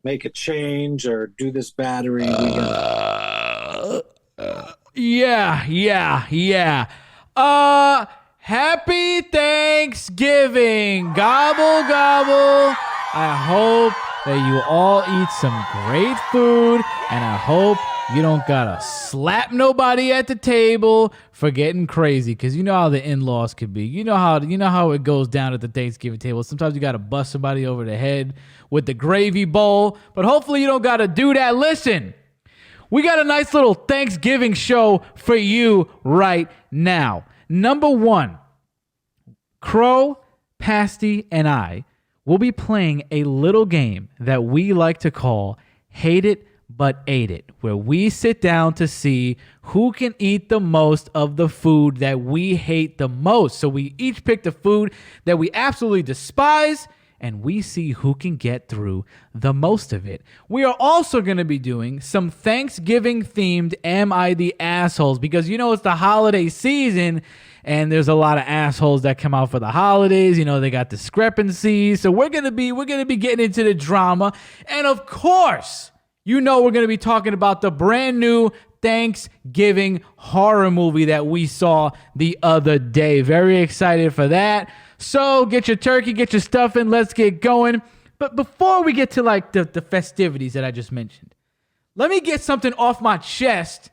make a change or do this battery. We can. Uh, yeah. Happy Thanksgiving. Gobble, gobble. I hope that you all eat some great food, and I hope you don't gotta slap nobody at the table for getting crazy, because you know how the in-laws could be. You know how it goes down at the Thanksgiving table. Sometimes you gotta bust somebody over the head with the gravy bowl, but hopefully you don't gotta do that. Listen, we got a nice little Thanksgiving show for you right now. Number one, Crow, Pasty, and I will be playing a little game that we like to call Hate It But Ate It, where we sit down to see who can eat the most of the food that we hate the most. So we each pick the food that we absolutely despise, and we see who can get through the most of it. We are also going to be doing some Thanksgiving themed Am I the Assholes? Because you know it's the holiday season and there's a lot of assholes that come out for the holidays. You know, they got discrepancies. So we're going to be getting into the drama. And of course, you know we're going to be talking about the brand new Thanksgiving horror movie that we saw the other day. Very excited for that. So get your turkey, get your stuffing, let's get going. But before we get to like the festivities that I just mentioned, let me get something off my chest.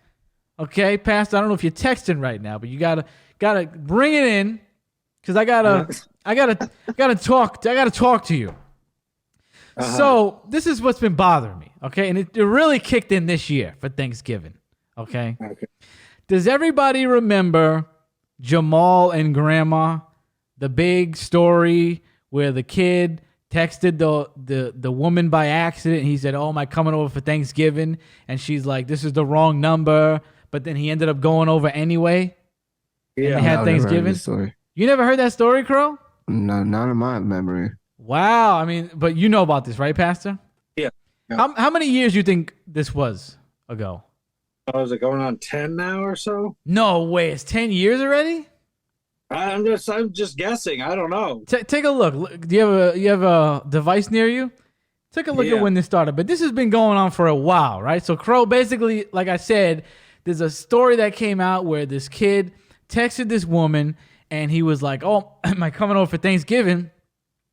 Okay, Pastor, I don't know if you're texting right now, but you gotta bring it in, because I gotta talk to you. So this is what's been bothering me, okay? And it really kicked in this year for Thanksgiving, okay? Does everybody remember Jamal and Grandma? The big story where the kid texted the woman by accident. He said, "Oh, am I coming over for Thanksgiving?" And she's like, "This is the wrong number." But then he ended up going over anyway. And they had Thanksgiving. Story. You never heard that story, Crow? No, not in my memory. Wow. I mean, but you know about this, right, Pastor? Yeah. How many years do you think this was ago? Oh, is it going on 10 now or so? No way. It's 10 years already? I'm just guessing. I don't know. Take a look. Do you have a device near you? Take a look at when this started. But this has been going on for a while, right? So Crow, basically, like I said, there's a story that came out where this kid texted this woman and he was like, "Oh, am I coming over for Thanksgiving?"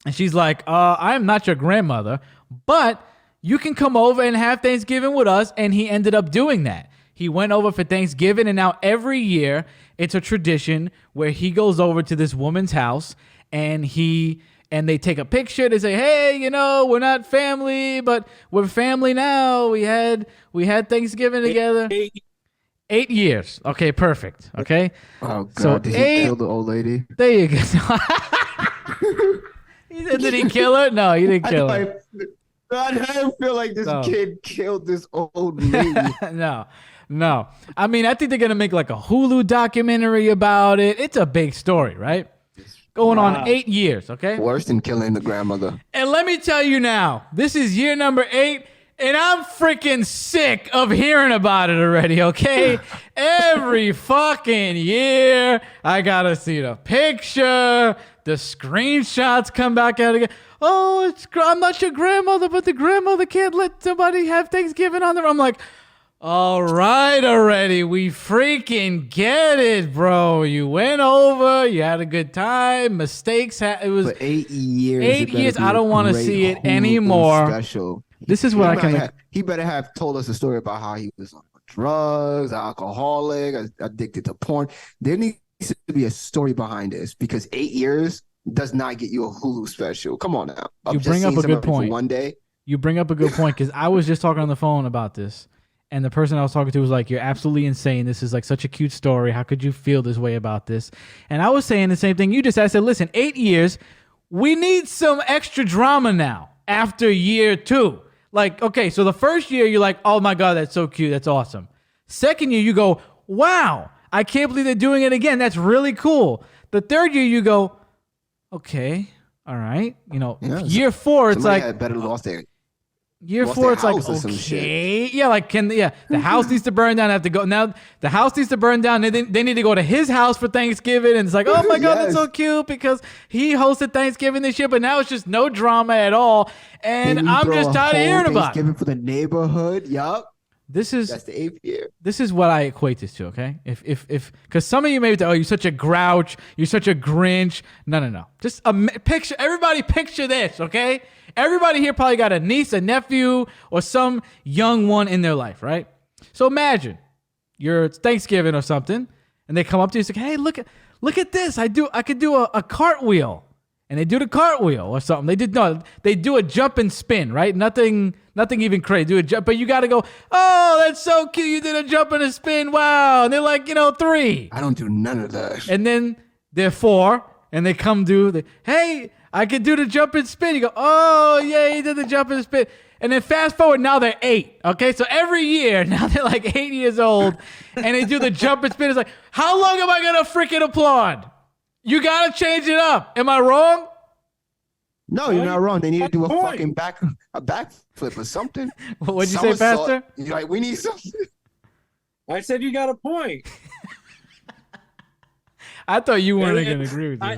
And she's like, "I am not your grandmother, but you can come over and have Thanksgiving with us." And he ended up doing that. He went over for Thanksgiving, and now every year it's a tradition where he goes over to this woman's house and they take a picture. They say, "Hey, you know, we're not family, but we're family now. We had Thanksgiving together." 8 years. Okay, perfect. Okay. Oh God! So did he kill the old lady? There you go. Did he kill her? No, he didn't kill her. I feel like this kid killed this old lady. No. I mean, I think they're gonna make like a Hulu documentary about it. It's a big story, right? Going on 8 years, okay? Worse than killing the grandmother. And let me tell you now, this is year number 8, and I'm freaking sick of hearing about it already, okay? Every fucking year, I gotta see the picture, the screenshots come back out again. "Oh, I'm not your grandmother, but the grandmother can't let somebody have Thanksgiving on them." I'm like, all right already. We freaking get it, bro. You went over. You had a good time. Mistakes. It was for 8 years. 8 years. I don't want to see it anymore. Special. This is what I can. He better have told us a story about how he was on drugs, alcoholic, addicted to porn. There needs to be a story behind this, because 8 years does not get you a Hulu special. Come on now. You bring up a good point. One day. You bring up a good point, because I was just talking on the phone about this. And the person I was talking to was like, "You're absolutely insane. This is like such a cute story. How could you feel this way about this?" And I was saying the same thing you just said. I said, listen, 8 years, we need some extra drama now after year 2. Like, okay, so the first year you're like, "Oh my God, that's so cute. That's awesome." Second year you go, "Wow, I can't believe they're doing it again. That's really cool." The third year you go, "Okay, all right." You know, year 4, it's like, had better lost there. Year Lost 4, their it's like, house or some okay. Yeah, like, the house needs to burn down. I have to go. Now, the house needs to burn down. They need to go to his house for Thanksgiving. And it's like, oh my God, that's so Yes. cute because he hosted Thanksgiving this year, but now it's just no drama at all. And Then you I'm throw just a tired of whole hearing about it. Thanksgiving for the neighborhood. Yup. That's the 8th year. This is what I equate this to, okay? If because some of you may be, oh, you're such a grouch, you're such a Grinch. No. Just picture, everybody picture this, okay? Everybody here probably got a niece, a nephew, or some young one in their life, right? So imagine you're Thanksgiving or something, and they come up to you and say, hey, look at this. I could do a cartwheel. And they do the cartwheel or something. They do a jump and spin, right? Nothing even crazy. Do a jump, but you got to go, oh, that's so cute. You did a jump and a spin. Wow. And they're like, 3. I don't do none of that. And then they're 4, and they come hey, I could do the jump and spin. You go, oh, yeah, he did the jump and spin. And then fast forward, now they're 8. Okay, so every year, now they're like 8 years old, and they do the jump and spin. It's like, how long am I going to freaking applaud? You got to change it up. Am I wrong? No, you're not wrong. They need to do a Point. fucking backflip or something. What'd you say, Pastor? You're like, we need something. I said you got a point. I thought you weren't going to agree with me.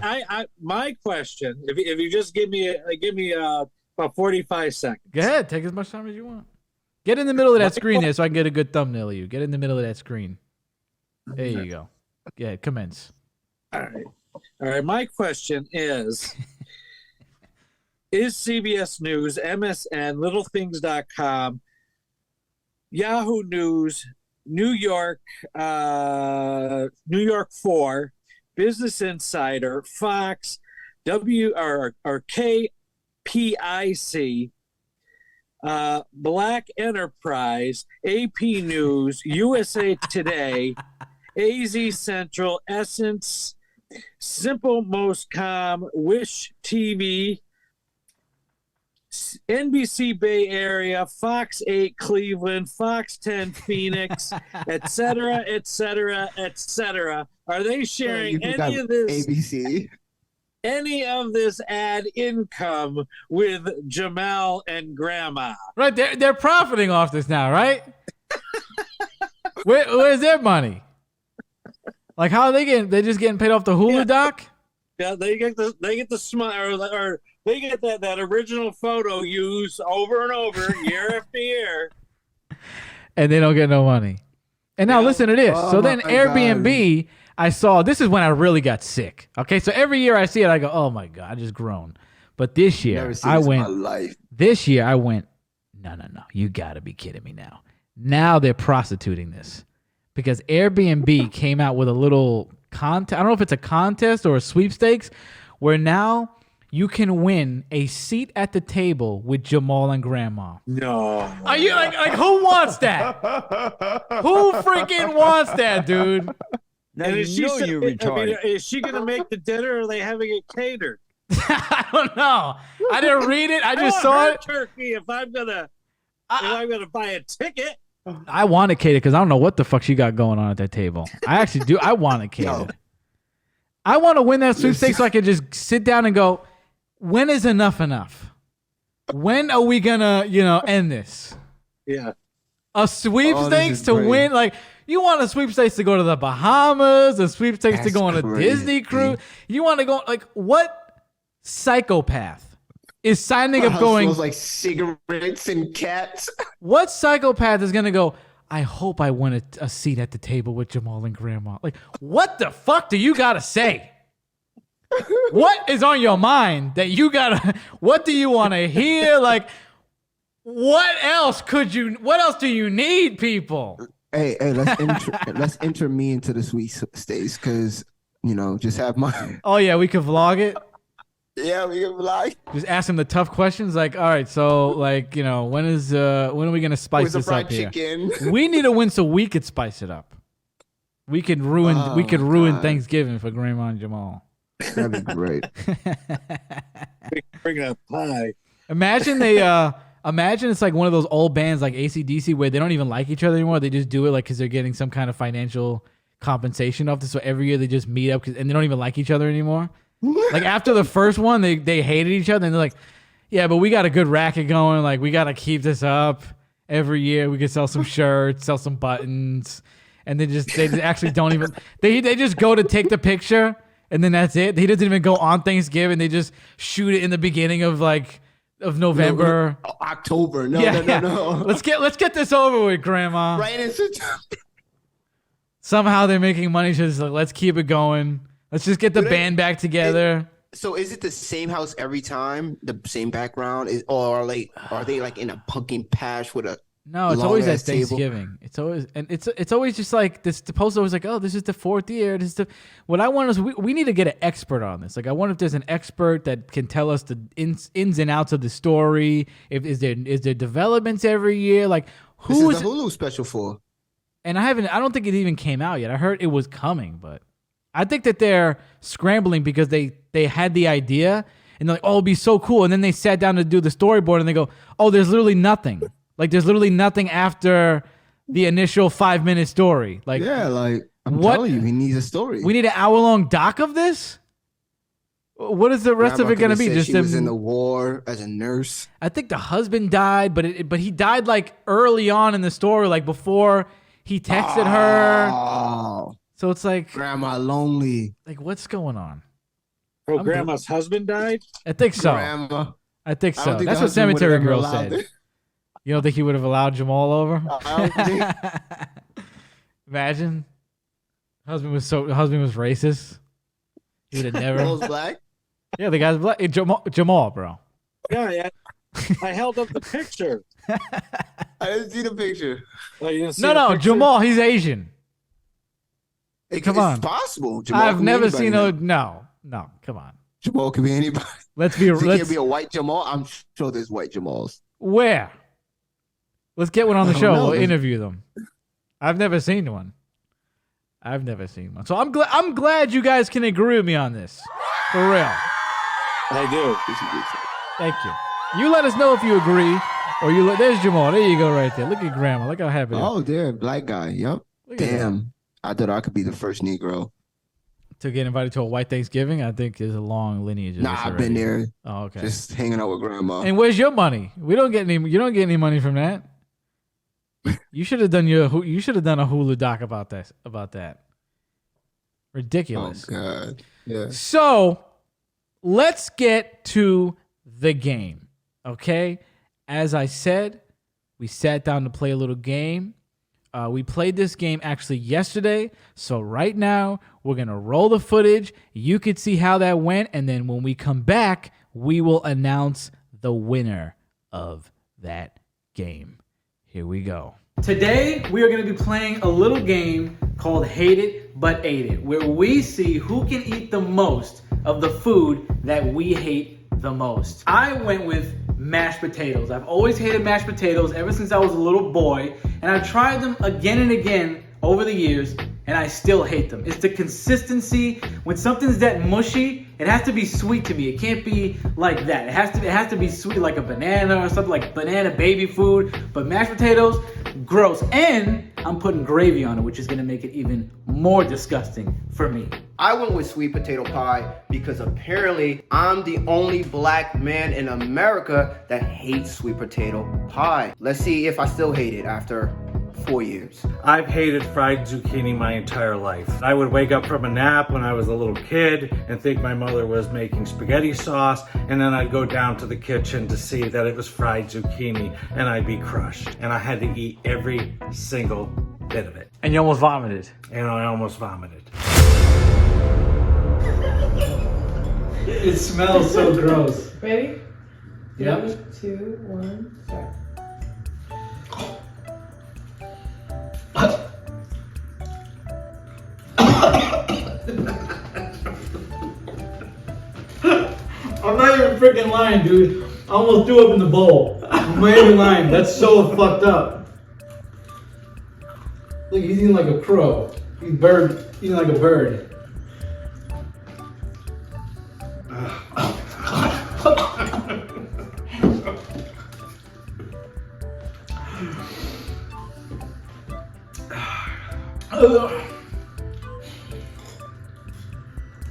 My question, if you just give me about 45 seconds. Go ahead. Take as much time as you want. Get in the middle of that screen there so I can get a good thumbnail of you. Get in the middle of that screen. There you go. Yeah, commence. All right. My question is CBS News, MSN, littlethings.com, Yahoo News, New York 4, Business Insider, Fox, KPIC, Black Enterprise, AP News, USA Today, AZ Central, Essence, Simple Mostcom, Wish TV, NBC Bay Area, Fox 8 Cleveland, Fox 10 Phoenix, etc., etc., etc. Are they sharing any of this? ABC. Any of this ad income with Jamal and Grandma? Right, they're profiting off this now, right? Where's their money? Like, how are they getting? They're just getting paid off the Hulu doc? Yeah, they get the smile or they get that original photo used over and over year after year, and they don't get no money. And now listen to this. So then Airbnb, God. I saw, this is when I really got sick. Okay, so every year I see it, I go, oh my God, I just groan. But this year I went, no, you gotta be kidding me now. Now they're prostituting this because Airbnb came out with a little contest. I don't know if it's a contest or a sweepstakes where now you can win a seat at the table with Jamal and Grandma. No. Are you like who wants that? Who freaking wants that, dude? Now you know you're retarded. Is she going to make the dinner or are they having it catered? I don't know. I didn't read it. I just saw it. Turkey if I'm gonna buy a ticket. I want to cater because I don't know what the fuck she got going on at that table. I actually do. I want to cater. Yo. I want to win that sweepstakes so I can just sit down and go, when is enough enough? When are we gonna, end this? Yeah. A sweepstakes to win? Like, you want a sweepstakes to go to the Bahamas, a sweepstakes to go on a Disney cruise. You want to go, like, what psychopath is signing up going? Smells like cigarettes and cats. What psychopath is going to go, I hope I win a seat at the table with Jamal and Grandma? Like, what the fuck do you got to say? What is on your mind that you got to, what do you want to hear? Like, what else do you need, people? Hey, let's enter me into the sweepstakes because, just have my. Oh, yeah, we could vlog it. Yeah, we can vlog. Just ask them the tough questions. Like, all right, so when are we gonna spice this up here? Chicken? We need a win so we could spice it up. We could ruin Thanksgiving for Grandma and Jamal. That'd be great. Bring a pie. Imagine imagine it's like one of those old bands like AC/DC where they don't even like each other anymore. They just do it like because they're getting some kind of financial compensation off this. So every year they just meet up and they don't even like each other anymore. Like after the first one, they hated each other and they're like, Yeah, but we got a good racket going. Like, we got to keep this up every year. We could sell some shirts, sell some buttons, and they actually don't even. They just go to take the picture, and then that's it. He doesn't even go on Thanksgiving. They just shoot it in the beginning of November, October. No. Let's get this over with, Grandma. Right in September. Somehow they're making money. So it's like, let's keep it going. Let's just get the band back together. So is it the same house every time? The same background, or are they like in a pumpkin patch with a? No, it's always at table? Thanksgiving. It's always just like this. The post always like, oh, this is the 4th year. What I want is we need to get an expert on this. Like, I wonder if there's an expert that can tell us the ins and outs of the story. Is there developments every year? Like, who is the Hulu special for? And I don't think it even came out yet. I heard it was coming, but I think that they're scrambling because they had the idea and they're like, oh, it'd be so cool. And then they sat down to do the storyboard and they go, oh, there's literally nothing. Like, there's literally nothing after the initial 5-minute story. Like, yeah, like I'm telling you, he needs a story. We need an hour-long doc of this? What is the rest of it going to be? Just she was in the war as a nurse. I think the husband died, but he died like early on in the story, like before he texted her. So it's like, Grandma lonely. Like, what's going on? Oh, Grandma's husband died? I think so. Grandma. I think so. That's what Cemetery Girl said. You don't think he would have allowed Jamal over? I don't think. Imagine. Husband was racist. He would have never. Jamal's black? Yeah, the guy's black. Jamal, bro. Yeah. I held up the picture. I didn't see the picture. Oh, you didn't see No, picture? Jamal, he's Asian. Come on. It's possible. Jamal I've never seen no, come on. Jamal could be anybody. Let's be He can't be a white Jamal. I'm sure there's white Jamals. Where? Let's get one on the show. know. We'll interview them. I've never seen one. So I'm glad you guys can agree with me on this. For real. I do. Thank you. You let us know if you agree, or there's Jamal. There you go, right there. Look at Grandma. Look how happy. Oh, there, black guy. Yep. Damn. I thought I could be the first Negro to get invited to a white Thanksgiving. I think is a long lineage. Nah, I've been there. Oh, okay. Just hanging out with Grandma. And where's your money? You don't get any money from that. You should have done a Hulu doc about that. Ridiculous. Oh God. Yeah. So let's get to the game. Okay. As I said, we sat down to play a little game. We played this game actually yesterday. So right now we're going to roll the footage. You could see how that went. And then when we come back, we will announce the winner of that game. Here we go. Today, we are going to be playing a little game called Hate It But Ate It, where we see who can eat the most of the food that we hate the most. I went with mashed potatoes. I've always hated mashed potatoes ever since I was a little boy, and I've tried them again and again over the years, and I still hate them. It's the consistency. When something's that mushy, it has to be sweet to me. It can't be like that. It has to be sweet like a banana or something like banana baby food. But mashed potatoes, gross. And I'm putting gravy on it, which is gonna make it even more disgusting for me. I went with sweet potato pie because apparently I'm the only black man in America that hates sweet potato pie. Let's see if I still hate it after 4 years. I've hated fried zucchini my entire life. I would wake up from a nap when I was a little kid and think my mother was making spaghetti sauce, and then I'd go down to the kitchen to see that it was fried zucchini, and I'd be crushed. And I had to eat every single bit of it. And you almost vomited. And I almost vomited. It smells so gross. Ready? Yep. 3, 2, 1, start. I'm not even freaking lying, dude. I almost threw up in the bowl. I'm not even lying. That's so fucked up. Look, he's eating like a crow. He's eating like a bird.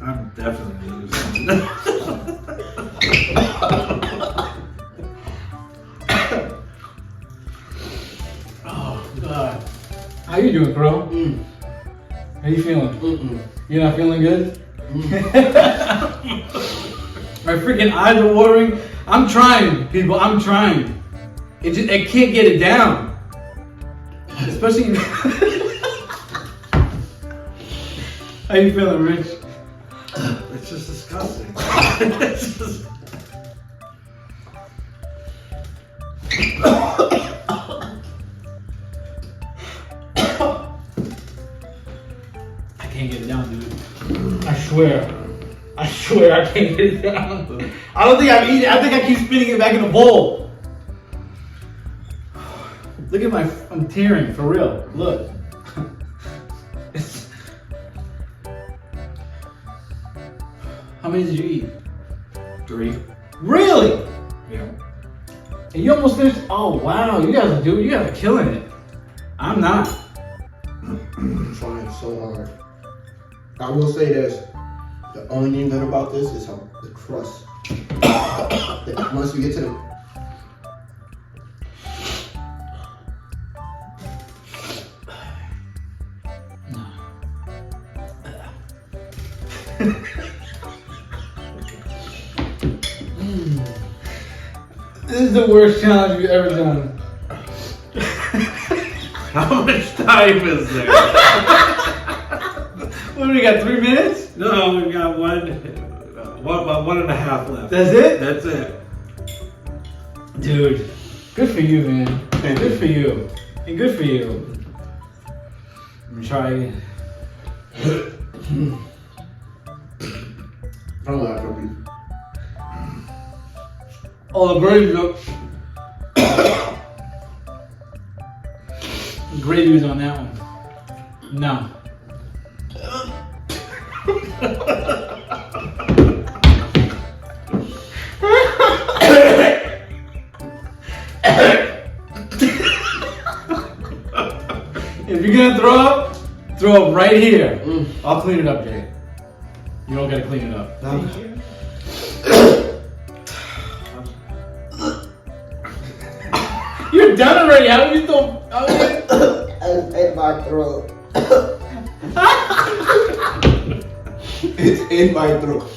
I'm definitely losing. How you doing, bro? How you feeling? You're not feeling good? My freaking eyes are watering. I'm trying, people. I'm trying. I can't get it down. Especially. How you feeling, Rich? It's just disgusting. It's just... I can't get it down, dude. I swear I can't get it down. I don't think I'm eating. I think I keep spinning it back in the bowl. Look at I'm tearing, for real. Look. How many did you eat? 3. Really? Yeah. And you almost finished? Oh, wow. You guys are killing it. I'm not. I'm trying so hard. I will say this. The only thing good about this is how the crust. Once we get to the... This is the worst challenge we've ever done. How much time is there? What do we got, 3 minutes? No, we've got about 1.5 left. That's it? That's it. Dude, good for you, man. Good for you. And good for you. I'm gonna try again. I don't like cookies. Oh, the gravy. Gravy was on that one. No. If you're gonna throw up right here. I'll clean it up, Jay. You don't gotta clean it up. You're done already. How are you still? It's in my throat. It's in my throat.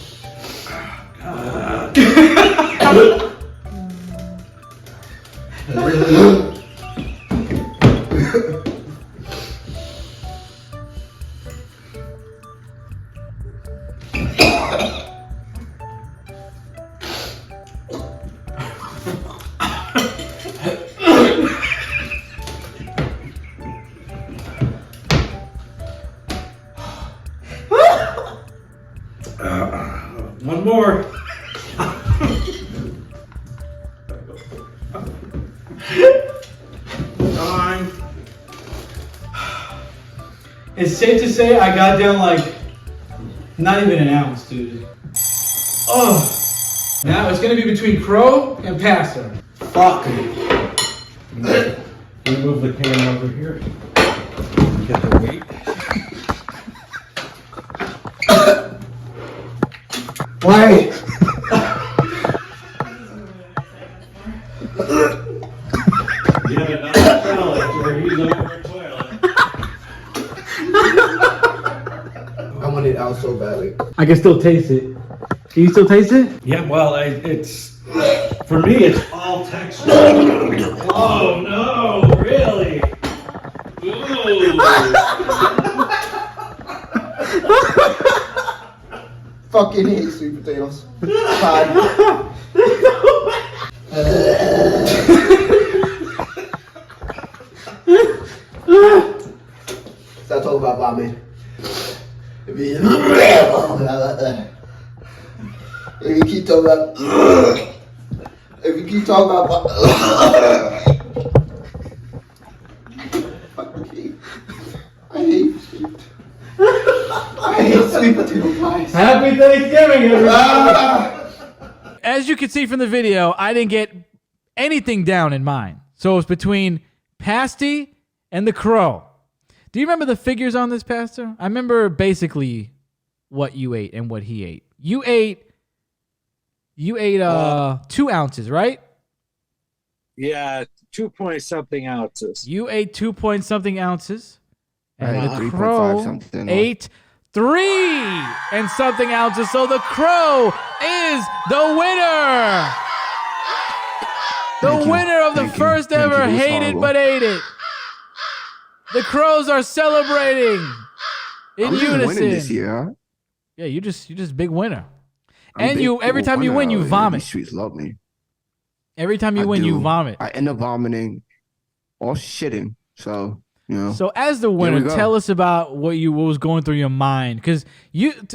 One more. Time. It's safe to say I got down like not even an ounce, dude. Oh, now it's gonna be between Crow and Pastor. Fuck. Can you move the can over here? Get the weight. Why? Yeah, not a challenge where he's over a toilet. I want it out so badly. I can still taste it. Can you still taste it? Yeah, well, it's for me. It's all texture. Oh no! Really? Ooh. Fucking hate sweet potatoes. God. Stop talking about vomit. If you keep talking about, I hate sweet potato pies. Happy Thanksgiving, everybody! As you can see from the video, I didn't get anything down in mine. So it was between Pasty and the Crow. Do you remember the figures on this, Pastor? I remember basically what you ate and what he ate. You ate 2 ounces, right? Yeah, 2 point something ounces. You ate 2 point something ounces. And Right, the 3.5 Crow something. ate 3 and something ounces. So the Crow is the winner. The Thank you. winner of the Thank you. first Thank ever you. It was Hate It horrible. But Ate It. The Crows are celebrating in I'm just winning this unison. year, huh? Yeah, you just big winner. I'm And big you every time you winner win, you out here. vomit. These streets love me. Every time you I win, you do. vomit. I end up vomiting or shitting. So, you know. So as the we winner, go. tell us about what was going through your mind, because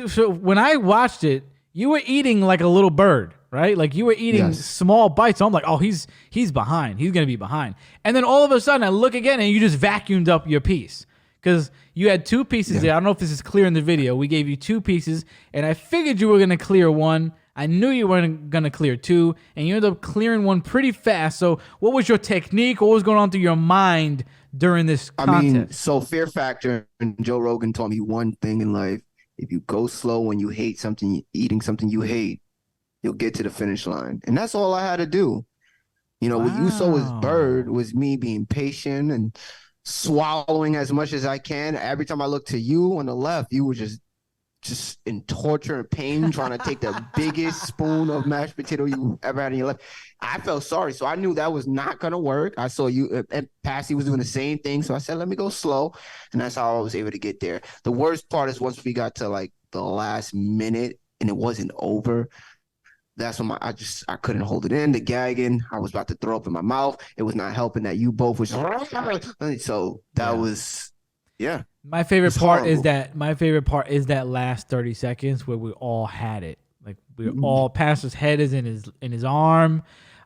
so when I watched it, you were eating like a little bird, right? Like you were eating Yes. small bites. So I'm like, oh, he's behind. He's gonna be behind. And then all of a sudden, I look again, and you just vacuumed up your piece because you had 2 pieces there. I don't know if this is clear in the video. We gave you 2 pieces, and I figured you were gonna clear 1. I knew you weren't going to clear 2, and you ended up clearing 1 pretty fast. So what was your technique? What was going on through your mind during this contest? So Fear Factor and Joe Rogan taught me one thing in life. If you go slow when you hate something, eating something you hate, you'll get to the finish line. And that's all I had to do. You know, what you saw was Bird was me being patient and swallowing as much as I can. Every time I looked to you on the left, you were just in torture and pain, trying to take the biggest spoon of mashed potato you ever had in your life. I felt sorry. So I knew that was not going to work. I saw you, and Pasty was doing the same thing. So I said, let me go slow. And that's how I was able to get there. The worst part is once we got to like the last minute and it wasn't over, that's when I couldn't hold it in. The gagging, I was about to throw up in my mouth. It was not helping that you both was. So that was, yeah. My favorite part is horrible. that last 30 seconds where we all had it. Like we all, Pastor's head is in his arm.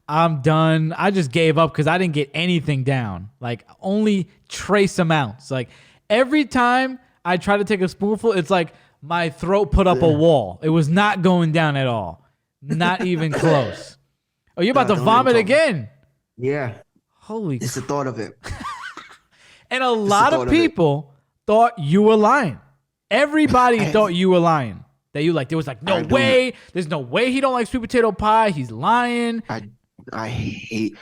I'm done. I just gave up because I didn't get anything down. Like only trace amounts. Like every time I try to take a spoonful, it's like my throat put up a wall. It was not going down at all. Not even close. Oh, you're about to vomit again. Yeah. Holy It's the thought of it. And a lot of people thought you were lying. Everybody thought you were lying. That you like, there was like, no way. There's no way he don't like sweet potato pie. He's lying. I hate.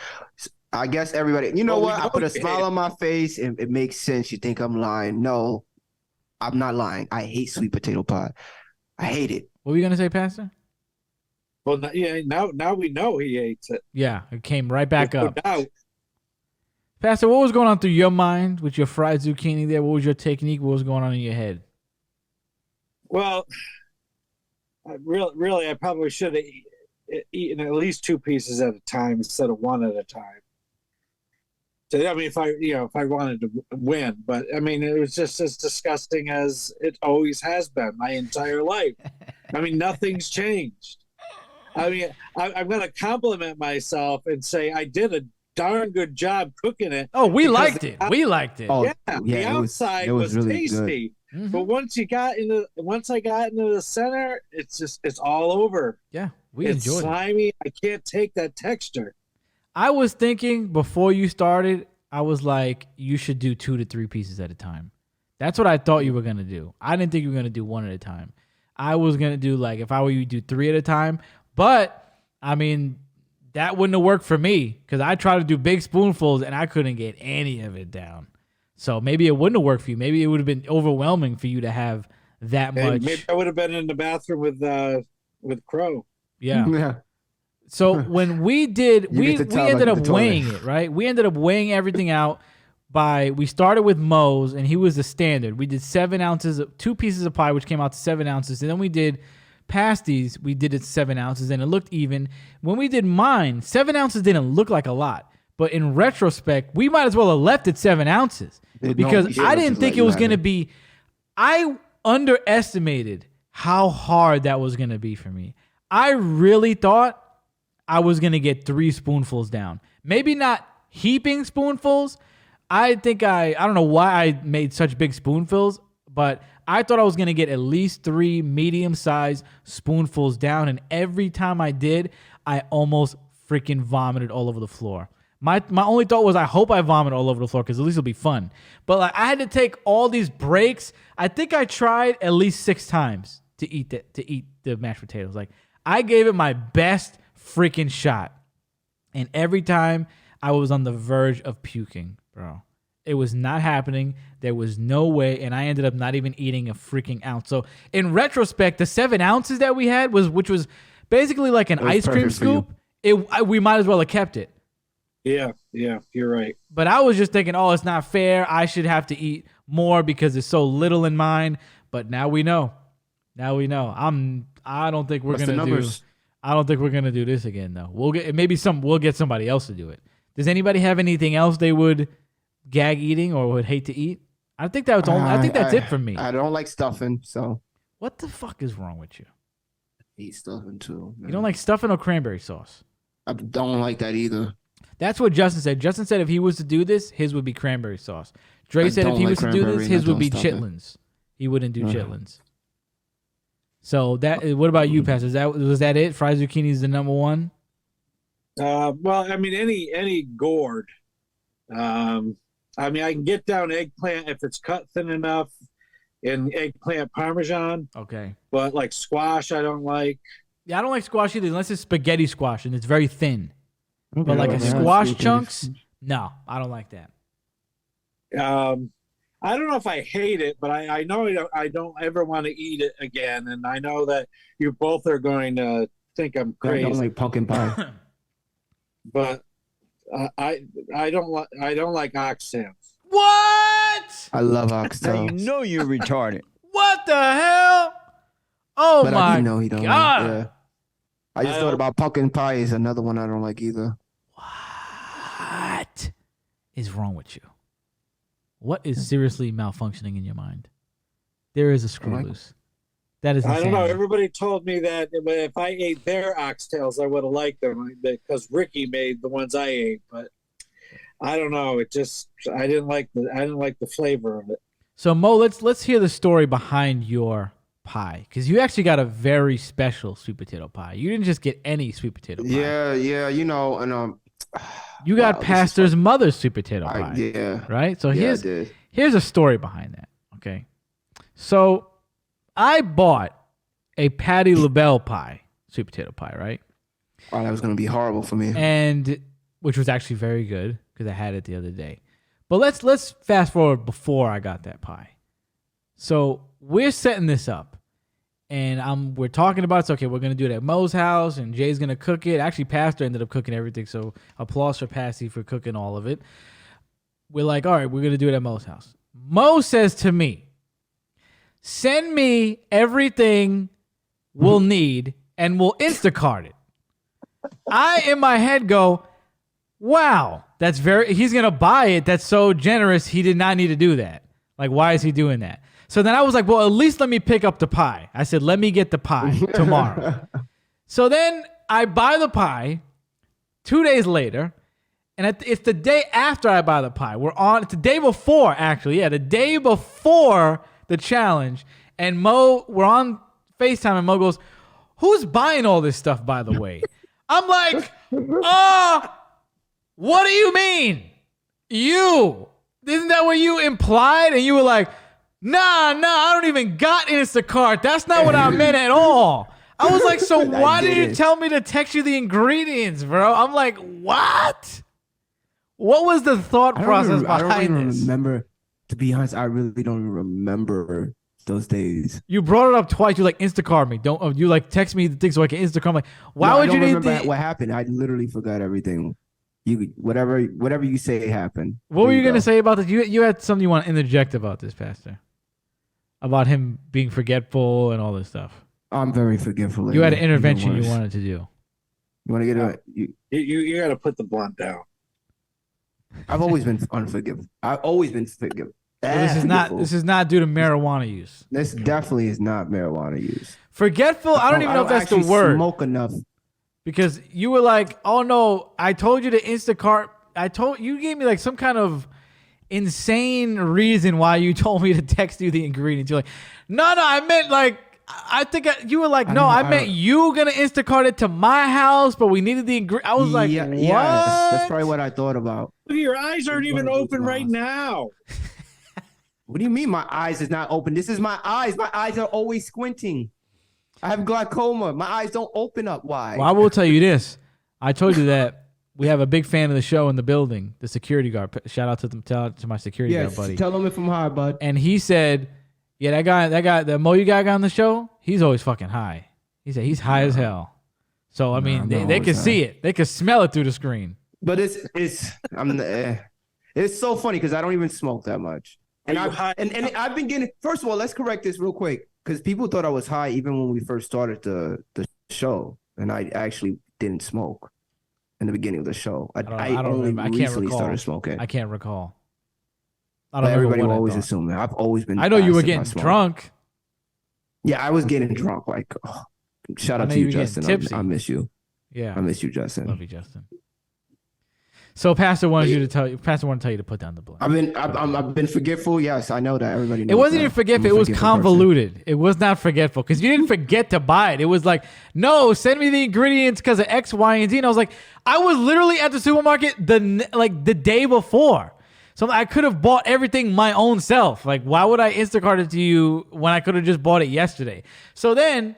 I guess everybody. You know what? I put a smile on my face, and it makes sense. You think I'm lying? No, I'm not lying. I hate sweet potato pie. I hate it. What were you gonna say, Pastor? Well, yeah. Now we know he hates it. Yeah, it came right back up. No doubt. Pastor, what was going on through your mind with your fried zucchini there? What was your technique? What was going on in your head? Well, really, I probably should have eaten at least 2 pieces at a time instead of 1 at a time. So, I mean, if I wanted to win, but I mean, it was just as disgusting as it always has been my entire life. I mean, nothing's changed. I mean, I'm going to compliment myself and say I did a darn good job cooking it. Oh, we liked it. We liked it. Oh, Yeah, the outside was really tasty. good. But once I got into the center, it's all over. Yeah, we It's enjoyed it. slimy. I can't take that texture. I was thinking before you started, I was like, you should do 2 to 3 pieces at a time. That's what I thought you were going to do. I didn't think you were going to do 1 at a time. I was going to do, like, if I were you, do 3 at a time. But, I mean, that wouldn't have worked for me because I tried to do big spoonfuls and I couldn't get any of it down. So maybe it wouldn't have worked for you. Maybe it would have been overwhelming for you to have that much. Maybe I would have been in the bathroom with Crow. Yeah. Yeah. So when we did, we get to tell, ended like, up the toilet. weighing it, right? We ended up weighing everything out we started with Moe's, and he was the standard. We did 7 ounces, 2 pieces of pie, which came out to 7 ounces. And then we did Pasties, we did it 7 ounces, and it looked even. When we did mine, 7 ounces didn't look like a lot. But in retrospect, we might as well have left it 7 ounces because I didn't think it was going to be, I underestimated how hard that was going to be for me. I really thought I was going to get 3 spoonfuls down. Maybe not heaping spoonfuls. I think I don't know why I made such big spoonfuls, but I thought I was going to get at least 3 medium-sized spoonfuls down. And every time I did, I almost freaking vomited all over the floor. My only thought was I hope I vomit all over the floor because at least it'll be fun. But like I had to take all these breaks. I think I tried at least 6 times to eat the mashed potatoes. Like I gave it my best freaking shot. And every time I was on the verge of puking, bro. It was not happening. There was no way, and I ended up not even eating a freaking ounce. So in retrospect, the 7 ounces that we had which was basically like an ice cream scoop. We might as well have kept it. Yeah, you're right. But I was just thinking, oh, it's not fair. I should have to eat more because there's so little in mine. But now we know. I don't think we're gonna do. I don't think we're gonna do this again though. We'll get somebody else to do it. Does anybody have anything else they would gag eating or would hate to eat? I think that's it for me. I don't like stuffing, so. What the fuck is wrong with you? Eat stuffing too. Man. You don't like stuffing or cranberry sauce? I don't like that either. That's what Justin said. Justin said if he was to do this, his would be cranberry sauce. Dre said if he was to do this, his would be chitlins. He wouldn't do chitlins. So what about you, Pastor? Was that it? Fried zucchini is the number one. Well, I mean, any gourd. I mean, I can get down eggplant if it's cut thin enough, and eggplant parmesan. Okay. But like squash, I don't like. Yeah, I don't like squash either, unless it's spaghetti squash and it's very thin. Okay, but like a squash chunks, no, I don't like that. I don't know if I hate it, but I know I don't ever want to eat it again, and I know that you both are going to think I'm crazy. I don't like pumpkin pie. But I don't like oxtails. What? I love Now oxtails. you know you're retarded. What the hell? Oh but my I do know he don't God. like, yeah. I just thought about pumpkin pie is another one I don't like either. What is wrong with you? What is seriously malfunctioning in your mind? There is a screw loose. That is insane. I don't know. Everybody told me that if I ate their oxtails, I would have liked them because Ricky made the ones I ate. But I don't know. I didn't like the flavor of it. So Mo, let's hear the story behind your pie, because you actually got a very special sweet potato pie. You didn't just get any sweet potato pie. Yeah, you know, and you got Pastor's mother's sweet potato pie. Yeah. Right? So here's a story behind that. Okay. So I bought a Patty LaBelle pie, sweet potato pie, right? Oh, that was gonna be horrible for me. And which was actually very good because I had it the other day. But let's fast forward before I got that pie. So we're setting this up, and we're talking about it's okay. We're gonna do it at Mo's house, and Jay's gonna cook it. Actually, Pastor ended up cooking everything, so applause for Pasty for cooking all of it. We're like, all right, we're gonna do it at Mo's house. Mo says to me, "Send me everything we'll need, and we'll Instacart it." I in my head go, "Wow, he's gonna buy it. That's so generous. He did not need to do that. Like, why is he doing that?" So then I was like, well, at least let me pick up the pie. I said, let me get the pie tomorrow. So then I buy the pie 2 days later, and it's the day after I buy the pie. It's the day before, actually. Yeah, the day before the challenge. And we're on FaceTime, and Mo goes, "Who's buying all this stuff, by the way?" I'm like, what do you mean? You? Isn't that what you implied? And you were like, Nah, I don't even got Instacart. That's not what I meant at all. I was like, so why did you tell me to text you the ingredients, bro? I'm like, what? What was the thought process behind this? I don't even remember. To be honest, I really don't even remember those days. You brought it up twice. You're like, Instacart me. You like text me the thing so I can Instacart. I'm like, why would you need what happened? I literally forgot everything. Whatever you say happened. What were you gonna say about this? You had something you want to interject about this, Pastor? About him being forgetful and all this stuff. I'm very forgetful. You had an intervention you wanted to do. You want to get you got to put the blunt down. I've always been unforgivable. I've always been forgivable. This is not due to marijuana use. This definitely is not marijuana use. Forgetful. I don't even know if that's the word. Smoke enough. Because you were like, "Oh no, I told you to Instacart." You gave me like some kind of insane reason why you told me to text you the ingredients. You're like, no, I meant like, you were like, I meant you gonna Instacart it to my house, but we needed the ingredients. I was like, what? Yeah, that's probably what I thought about. Look, your eyes aren't even open right now. What do you mean my eyes is not open? This is my eyes. My eyes are always squinting. I have glaucoma. My eyes don't open up wide. Well, I will tell you this. I told you that we have a big fan of the show in the building, the security guard. Shout out to them. Shout out to my security guard buddy. Tell him if I'm high, bud. And he said, "Yeah, that guy, the Mo you got on the show, he's always fucking high." He said he's high as hell. So I mean, they can see it, they can smell it through the screen. But it's so funny because I don't even smoke that much. And I've been getting. First of all, let's correct this real quick because people thought I was high even when we first started the show, and I actually didn't smoke in the beginning of the show. I only recently started smoking. I can't recall. Everybody will always assume that. I've always been. I know you were getting drunk. Yeah, I was getting drunk. Like, shout out to you, Justin. I miss you. Yeah, I miss you, Justin. Love you, Justin. So Pastor wanted to tell you to put down the blunt. I've been forgetful. Yes, I know that. Everybody knows it wasn't that. even forgetful. It was convoluted. It was not forgetful because you didn't forget to buy it. It was like, no, send me the ingredients because of X, Y, and Z. And I was like, I was literally at the supermarket the day before. So I could have bought everything my own self. Like, why would I Instacart it to you when I could have just bought it yesterday? So then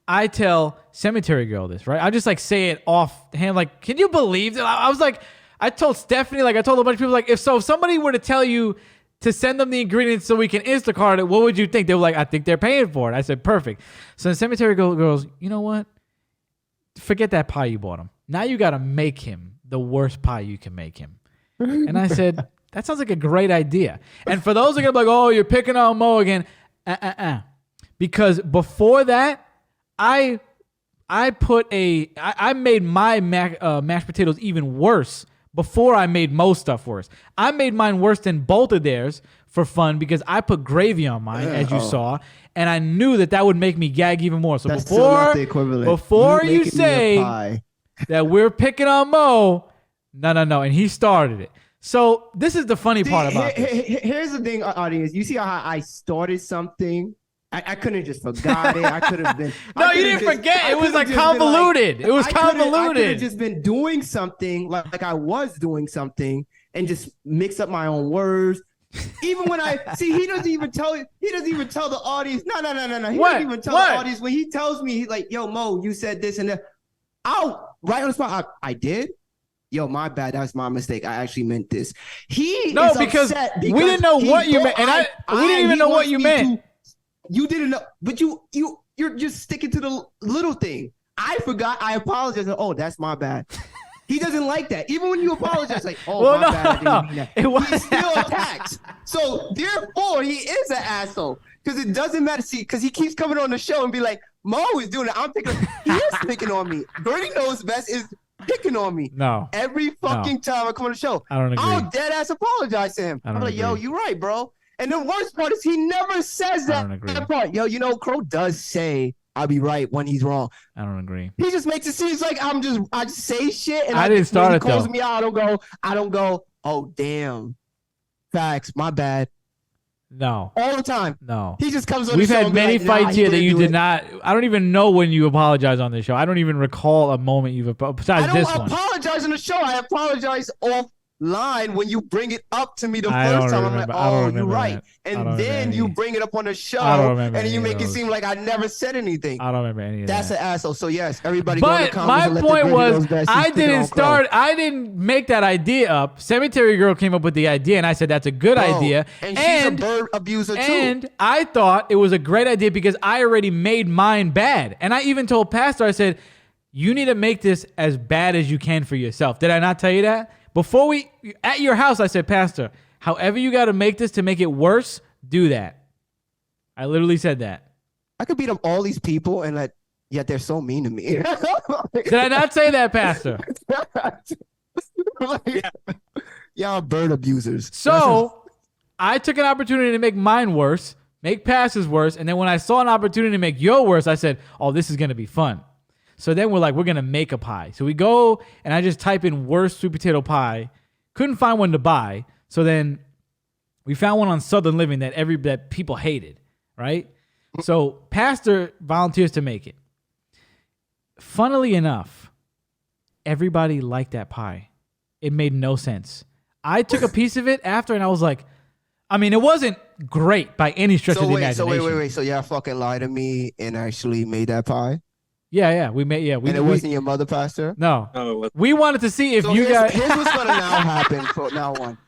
I tell Cemetery Girl this, right? I just like say it offhand. Like, can you believe that? I was like, I told Stephanie, like I told a bunch of people, like if somebody were to tell you to send them the ingredients so we can Instacart it, what would you think? They were like, I think they're paying for it. I said, perfect. So the Cemetery Girl goes, you know what? Forget that pie you bought him. Now you got to make him the worst pie you can make him. And I said, that sounds like a great idea. And for those who are going to be like, oh, you're picking on Mo again. Because before that, I made my mashed potatoes even worse before I made Mo's stuff worse. I made mine worse than both of theirs for fun because I put gravy on mine, as you saw, and I knew that would make me gag even more. So that's before you say that we're picking on Mo, no, and he started it. So this is the funny part about this. Here's the thing, audience. You see how I started something? I couldn't have just forgot it. I could have been. No, you didn't forget. It was like convoluted. It was convoluted. I could have just been doing something like I was doing something and just mix up my own words. Even when he doesn't even tell the audience. No. He doesn't even tell the audience when he tells me, he's like, yo, Mo, you said this and that. I'll right on the spot. I did. Yo, my bad. That's my mistake. I actually meant this. Because we didn't know what you meant, and we didn't even know what you meant. You didn't know, but you're just sticking to the little thing. I forgot. I apologize. Oh, that's my bad. He doesn't like that. Even when you apologize, like, oh, my bad. I didn't mean that. He still attacks. So therefore, he is an asshole because it doesn't matter. See, because he keeps coming on the show and be like, Mo is doing it. He is picking on me. Bernie knows best is picking on me. No. Every fucking time I come on the show, I don't agree. I'll dead ass apologize to him. I'm like, yo, you're right, bro. And the worst part is he never says that part. Yo, Crow does say I'll be right when he's wrong. I don't agree. He just makes it seem like I just say shit and I didn't start it though. He calls me out. I don't go, oh damn. Facts, my bad. No. All the time. No. He just comes on We've the show. We've had many fights here that you did not. I don't even know when you apologize on this show. I don't even recall a moment you've besides this one. I don't apologize on the show. I apologize offline when you bring it up to me the first time. I'm like, oh, you're right. And then you bring it up on the show and you make it seem like I never said anything. I don't remember any of that. That's an asshole. So yes, everybody go to the comments. But my point was, I didn't make that idea up. Cemetery Girl came up with the idea and I said, that's a good idea. And she's a bird abuser too. And I thought it was a great idea because I already made mine bad. And I even told Pastor, I said, you need to make this as bad as you can for yourself. Did I not tell you that? Before at your house, I said, Pastor, however you got to make this to make it worse, do that. I literally said that. I could beat up all these people and yet they're so mean to me. Did I not say that, Pastor? Y'all bird abusers. So I took an opportunity to make mine worse, make Pastor's worse, and then when I saw an opportunity to make your worse, I said, oh, this is going to be fun. So then we're going to make a pie. So we go and I just type in worst sweet potato pie. Couldn't find one to buy. So then we found one on Southern Living that people hated, right? So Pastor volunteers to make it. Funnily enough, everybody liked that pie. It made no sense. I took a piece of it after and I was like, I mean, it wasn't great by any stretch of the imagination. So wait. So y'all fucking lied to me and actually made that pie? Yeah. We made. Yeah. And it wasn't your mother, Pastor? No. Oh, We wanted to see if So you guys. here's what's gonna now happen from now on.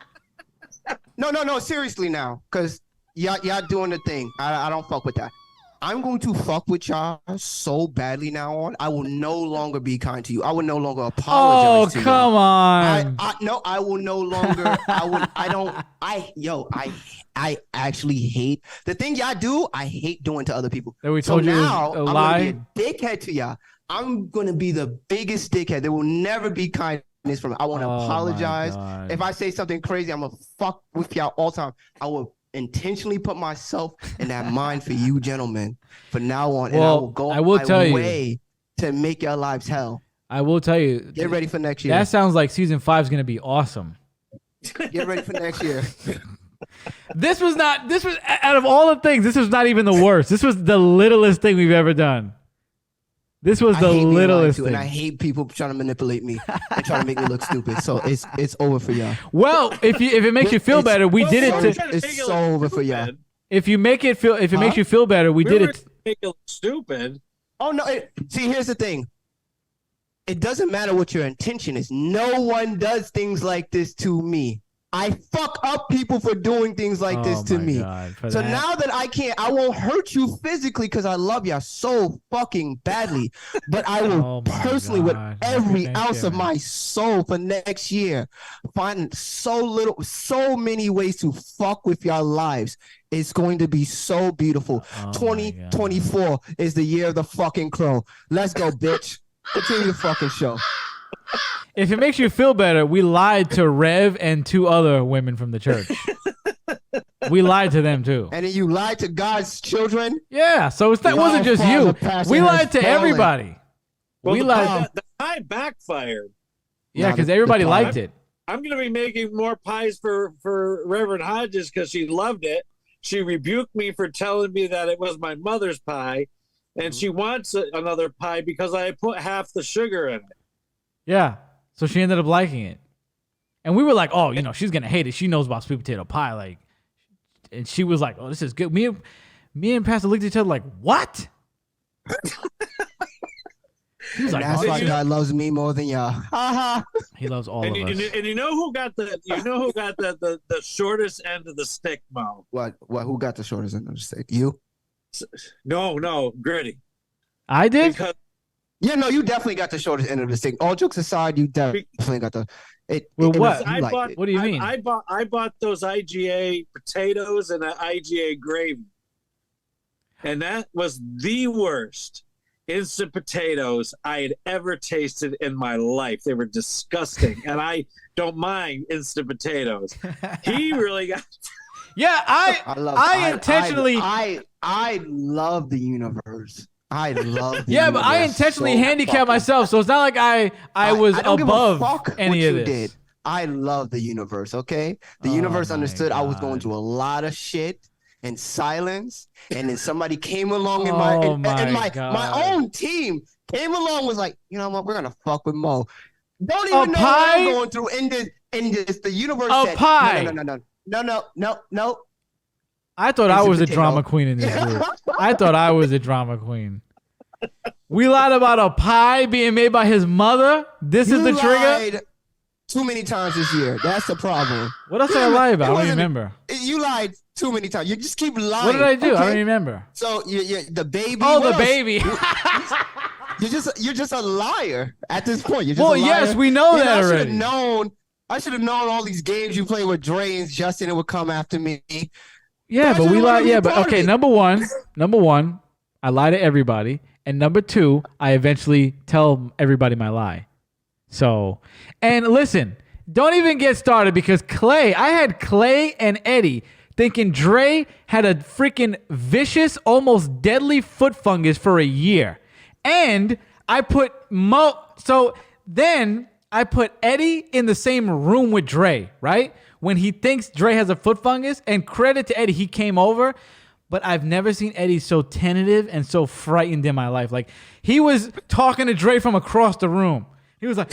No, seriously now, because y'all doing the thing. I don't fuck with that. I'm going to fuck with y'all so badly now on. I will no longer be kind to you. I will no longer apologize to you. Oh, come on. I will no longer. I actually hate the thing y'all do. I hate doing to other people. That we told you now was a I'm lie? gonna be a dickhead to y'all. I'm gonna be the biggest dickhead. There will never be kindness from me. I want to apologize. God. If I say something crazy, I'm gonna fuck with y'all all the time. I will intentionally put myself in that mind for you gentlemen from now on, and I will go my way to make your lives hell. I will tell you. Get ready for next year. That sounds like season 5 is going to be awesome. Get ready for next year. This was out of all the things, this was not even the worst. This was the littlest thing we've ever done. This was the littlest thing. And I hate people trying to manipulate me and trying to make me look stupid. So it's over for y'all. Well, if it makes you feel better, we did it. It's so over for y'all. If it makes you feel better, we did it. Make it look stupid. Oh no! See, here's the thing. It doesn't matter what your intention is. No one does things like this to me. I fuck up people for doing things like this to me. So now that I won't hurt you physically because I love you so fucking badly. But I will personally, with every ounce of my soul for next year, find so many ways to fuck with your lives. It's going to be so beautiful. 2024 is the year of the fucking crow. Let's go, bitch. Continue the fucking show. If it makes you feel better, we lied to Rev and 2 other women from the church. We lied to them too. And then you lied to God's children? Yeah, so it wasn't just you. We lied to everybody. Well, we lied. The pie backfired. Yeah, because everybody liked it. I'm going to be making more pies for Reverend Hodges because she loved it. She rebuked me for telling me that it was my mother's pie, and she wants another pie because I put half the sugar in it. Yeah. So she ended up liking it. And we were like, oh, she's going to hate it. She knows about sweet potato pie. Like, and she was like, oh, this is good. Me and Pastor looked at each other like, what? He was like, that's why God loves me more than y'all. He loves all of us. And you know who got the shortest end of the stick, Mo? What? Who got the shortest end of the stick? You? No, Gritty. I did? Because you definitely got the shortest end of the stick. All jokes aside, you definitely got the. What do you mean? I bought those IGA potatoes and an IGA gravy, and that was the worst instant potatoes I had ever tasted in my life. They were disgusting, and I don't mind instant potatoes. He really got. Yeah, I intentionally. I love the universe. I love. But I intentionally handicapped myself, so it's not like I was above any of this. Did. I love the universe. Okay, the universe understood I was going through a lot of shit in silence, and then somebody came along my own team came along, was like, you know what, we're gonna fuck with Mo. Don't even know what I'm going through in this. The universe said, no. I thought I was a drama queen in this group. I thought I was a drama queen. We lied about a pie being made by his mother. This is the trigger. Too many times this year. That's the problem. What else did I lie about? I don't remember. You lied too many times. You just keep lying. What did I do? Okay? I don't remember. So the baby. Oh, the baby. You're just a liar at this point. You're just a liar. Yes, we know that already. I should have known all these games you play with Dre and Justin. It would come after me. Yeah, but we lied. Yeah, but okay. Number one, I lie to everybody, and number 2, I eventually tell everybody my lie. So, and listen, don't even get started because I had Clay and Eddie thinking Dre had a freaking vicious, almost deadly foot fungus for a year, and I put then I put Eddie in the same room with Dre, right? When he thinks Dre has a foot fungus, and credit to Eddie, he came over, but I've never seen Eddie so tentative and so frightened in my life. Like, he was talking to Dre from across the room. He was like,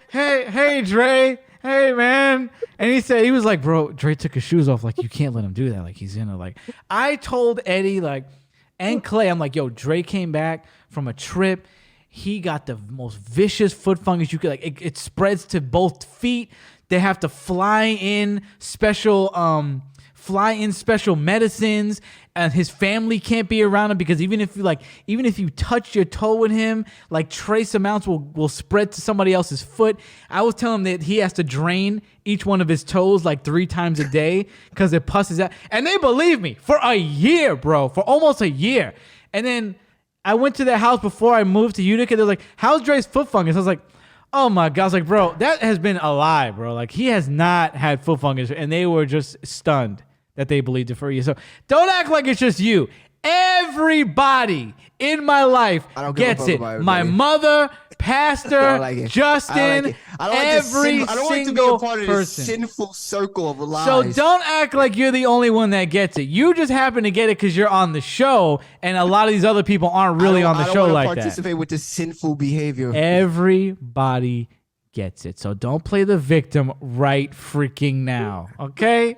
hey, Dre, hey, man. And he was like, bro, Dre took his shoes off. Like, you can't let him do that. Like, he's in a, I told Eddie, and Clay, I'm like, yo, Dre came back from a trip. he got the most vicious foot fungus you could. Like it spreads to both feet. They have to fly in special medicines, and his family can't be around him because even if you touch your toe with him, like trace amounts will spread to somebody else's foot. I was telling him that he has to drain each one of his toes like 3 times a day because it pusses out. And they believe me for a year, bro, for almost a year. And then I went to their house before I moved to Utica. They're like, "How's Dre's foot fungus?" I was like, "Oh my God." I was like, "Bro, that has been a lie, bro. Like he has not had foot fungus." And they were just stunned that they believed it for you. So don't act like it's just you. Everybody in my life gets it. My mother, Pastor, like Justin, every I don't want to be single a part of this person. sinful circle of lies. So don't act like you're the only one that gets it. You just happen to get it because you're on the show, and a lot of these other people aren't really on the show like that. I don't participate with this sinful behavior. Everybody gets it. So don't play the victim right freaking now, okay?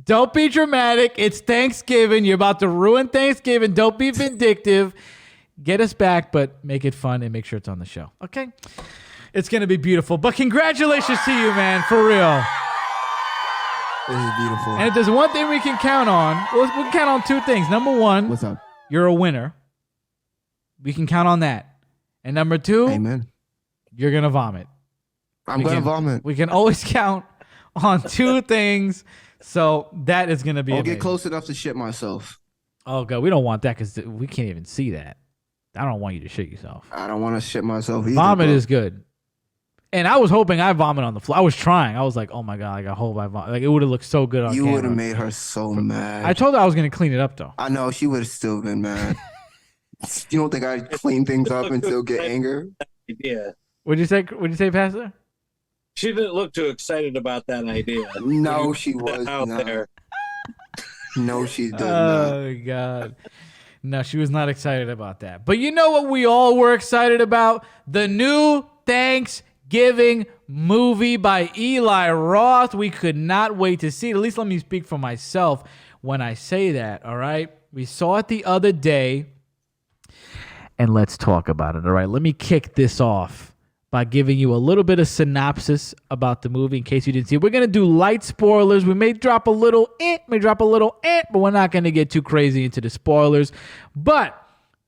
Don't be dramatic. It's Thanksgiving. You're about to ruin Thanksgiving. Don't be vindictive. Get us back, but make it fun and make sure it's on the show, okay? It's going to be beautiful. But congratulations to you, man, for real. This is beautiful. And if there's one thing we can count on, we can count on 2 things. Number 1, What's up? You're a winner. We can count on that. And number 2, Amen. You're going to vomit. I'm going to vomit. We can always count on 2 things. So that is going to be I'll amazing. get close enough to shit myself. Oh, God. We don't want that because we can't even see that. I don't want you to shit yourself. I don't want to shit myself either. Vomit is good. And I was hoping I vomit on the floor. I was trying. I was like, oh, my God. Like, I hope I vomit. Like, it would have looked so good on camera. You would have made her so mad. I told her I was going to clean it up, though. I know. She would have still been mad. You don't think I'd clean things up and still get anger? Yeah. What'd you say, Pastor? She didn't look too excited about that idea. No, she was out not. there. No, she did not. Oh, God. No, she was not excited about that. But you know what we all were excited about? The new Thanksgiving movie by Eli Roth. We could not wait to see it. At least let me speak for myself when I say that, all right? We saw it the other day, and let's talk about it, all right? Let me kick this off by giving you a little bit of synopsis about the movie in case you didn't see it. We're going to do light spoilers. We may drop a little but we're not going to get too crazy into the spoilers. But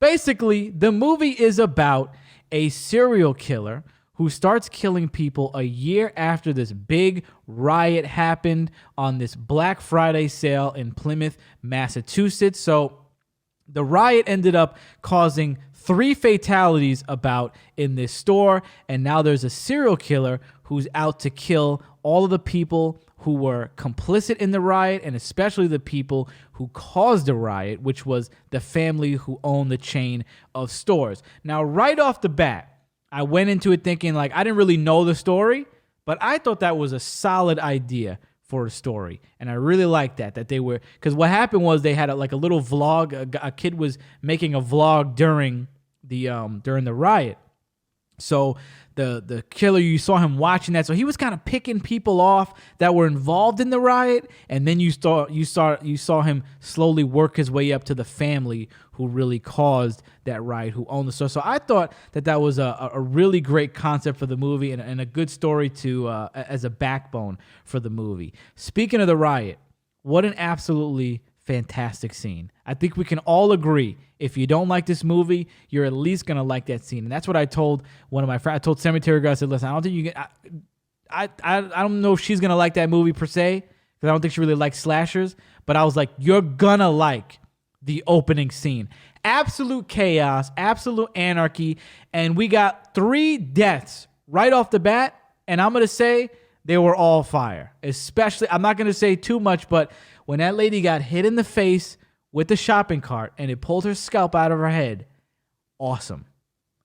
basically, the movie is about a serial killer who starts killing people a year after this big riot happened on this Black Friday sale in Plymouth, Massachusetts. So the riot ended up causing 3 fatalities about in this store, and now there's a serial killer who's out to kill all of the people who were complicit in the riot, and especially the people who caused the riot, which was the family who owned the chain of stores. Now, right off the bat, I went into it thinking, like, I didn't really know the story, but I thought that was a solid idea for a story, and I really liked that they were, because what happened was they had a little vlog. A kid was making a vlog during the riot. So the killer, you saw him watching that, so he was kind of picking people off that were involved in the riot, and then you saw him slowly work his way up to the family who really caused that riot, who owned the store. So I thought that was a really great concept for the movie, and a good story to as a backbone for the movie. Speaking of the riot, what an absolutely fantastic scene. I think we can all agree, if you don't like this movie, you're at least going to like that scene. And that's what I told one of my friends. I told Cemetery Girl, I said, listen, I don't think you can, I don't know if she's going to like that movie per se, because I don't think she really likes slashers, but I was like, you're going to like the opening scene. Absolute chaos, absolute anarchy, and we got 3 deaths right off the bat, and I'm going to say they were all fire. Especially, I'm not going to say too much, but when that lady got hit in the face with the shopping cart and it pulled her scalp out of her head, awesome.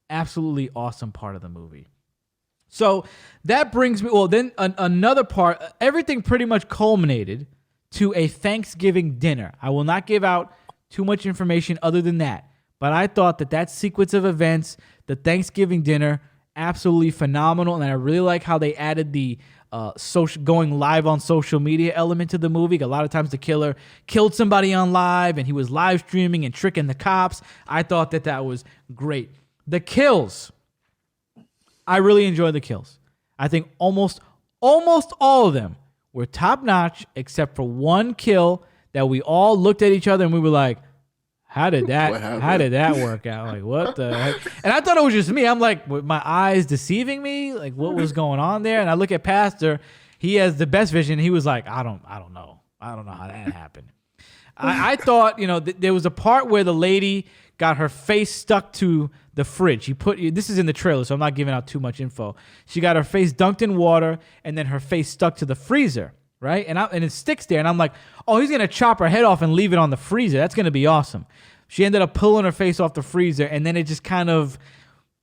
Absolutely awesome part of the movie. So that brings me, then another part, everything pretty much culminated to a Thanksgiving dinner. I will not give out too much information other than that, but I thought that sequence of events, the Thanksgiving dinner, absolutely phenomenal, and I really like how they added the going live on social media element to the movie. A lot of times the killer killed somebody on live, and he was live streaming and tricking the cops. I thought that was great. The kills I really enjoyed the kills. I think almost all of them were top notch, except for one kill that we all looked at each other and we were like, how did that work out? Like, what the heck? And I thought it was just me. I'm like, were my eyes deceiving me? Like, what was going on there? And I look at Pastor. He has the best vision. He was like, I don't know. I don't know how that happened. I thought, there was a part where the lady got her face stuck to the fridge. This is in the trailer, so I'm not giving out too much info. She got her face dunked in water, and then her face stuck to the freezer, right? And it sticks there, and I'm like, oh, he's gonna chop her head off and leave it on the freezer. That's gonna be awesome. She ended up pulling her face off the freezer, and then it just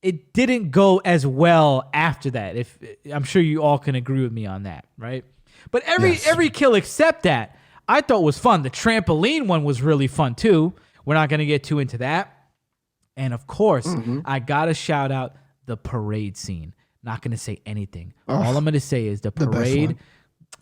it didn't go as well after that. If I'm sure you all can agree with me on that, right? But every kill except that, I thought was fun. The trampoline one was really fun too. We're not gonna get too into that. And of course, I gotta shout out the parade scene. Not gonna say anything. All I'm gonna say is the parade.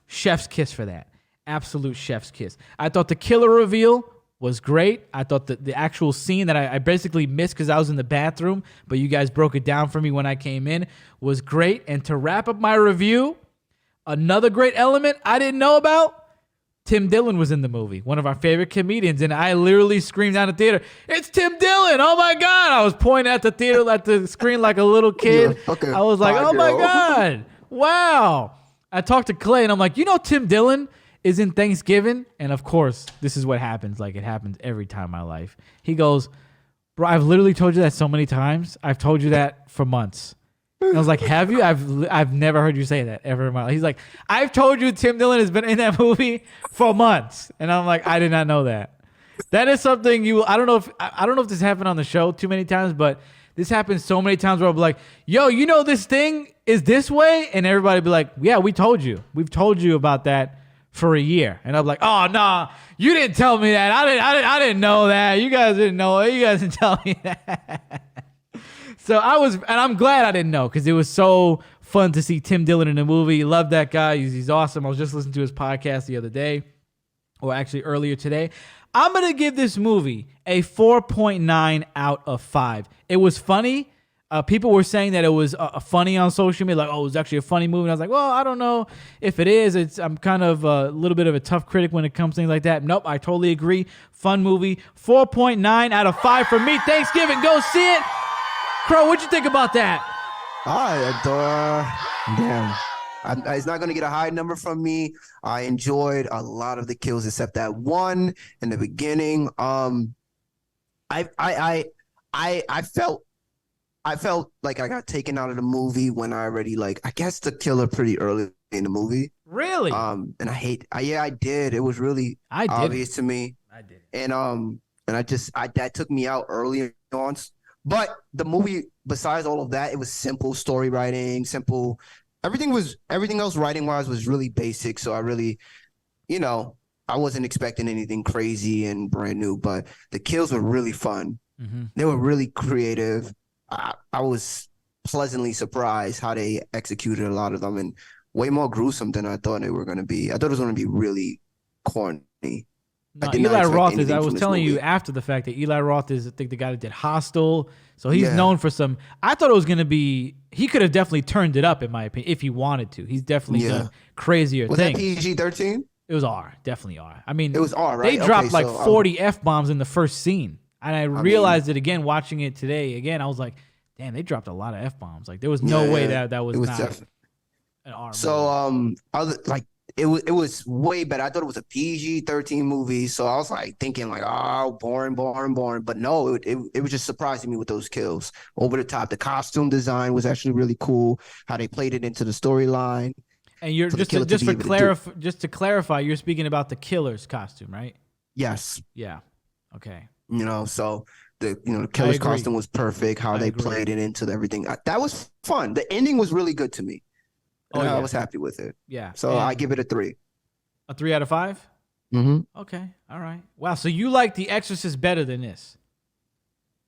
Chef's kiss for that. Absolute chef's kiss. I thought the killer reveal was great. I thought the actual scene that I basically missed because I was in the bathroom, but you guys broke it down for me when I came in, was great. And to wrap up my review, another great element I didn't know about, Tim Dillon was in the movie, one of our favorite comedians, and I literally screamed down the theater, "It's Tim Dillon! Oh my God!" I was pointing at the screen like a little kid. I was like, "Oh my God! Wow!" I talked to Clay, and I'm like, Tim Dillon is in Thanksgiving? And of course, this is what happens. Like, it happens every time in my life. He goes, "Bro, I've literally told you that so many times. I've told you that for months." And I was like, "Have you? I've never heard you say that ever in my life." He's like, "I've told you Tim Dillon has been in that movie for months." And I'm like, "I did not know that." That is something I don't know if this happened on the show too many times, but this happens so many times where I'll be like, "Yo, this thing is this way?" And everybody be like, "Yeah, we told you. We've told you about that for a year." And I'm like, "Oh, nah, you didn't tell me that. I didn't know that. You guys didn't know it. You guys didn't tell me that." So I'm glad I didn't know, because it was so fun to see Tim Dillon in the movie. Love that guy. He's awesome. I was just listening to his podcast the other day, or actually earlier today. I'm going to give this movie a 4.9 out of 5. It was funny. People were saying that it was funny on social media, like, "Oh, it was actually a funny movie." And I was like, well, I don't know if it is. I'm kind of a little bit of a tough critic when it comes to things like that. Nope, I totally agree. Fun movie. 4.9 out of 5 for me. Thanksgiving, go see it. Crow, what'd you think about that? It's not going to get a high number from me. I enjoyed a lot of the kills except that one in the beginning. I felt like I got taken out of the movie when I already, I guess the killer pretty early in the movie. Really? And I did. It was really obvious to me. I did. And that took me out early on. But the movie, besides all of that, it was simple story writing, simple. Everything else writing wise was really basic. So I really, I wasn't expecting anything crazy and brand new, but the kills were really fun. Mm-hmm. They were really creative. I was pleasantly surprised how they executed a lot of them, and way more gruesome than I thought they were going to be. I thought it was going to be really corny. No, Eli Roth is. I was telling you after the fact that Eli Roth is, I think, the guy that did Hostel. So he's known for some. I thought it was going to be. He could have definitely turned it up, in my opinion, if he wanted to. He's definitely done crazier things. Was that PG-13? It was R, definitely R. I mean, it was R, right? They dropped 40 F-bombs in the first scene, and I realized it again watching it today. Again, I was like, damn, they dropped a lot of F-bombs. Like, there was no way that was not an R. So It was way better. I thought it was a PG-13 movie, so I was thinking oh, boring. But no, it was just surprising me with those kills. Over the top. The costume design was actually really cool. How they played it into the storyline. And you're just to clarify, you're speaking about the killer's costume, right? Yes. Yeah. Okay. So the killer's costume was perfect. How they played it into everything. That was fun. The ending was really good to me. I was happy with it. Yeah. So I give it a 3. A 3 out of 5? Mm-hmm. Okay. All right. Wow. So you like The Exorcist better than this?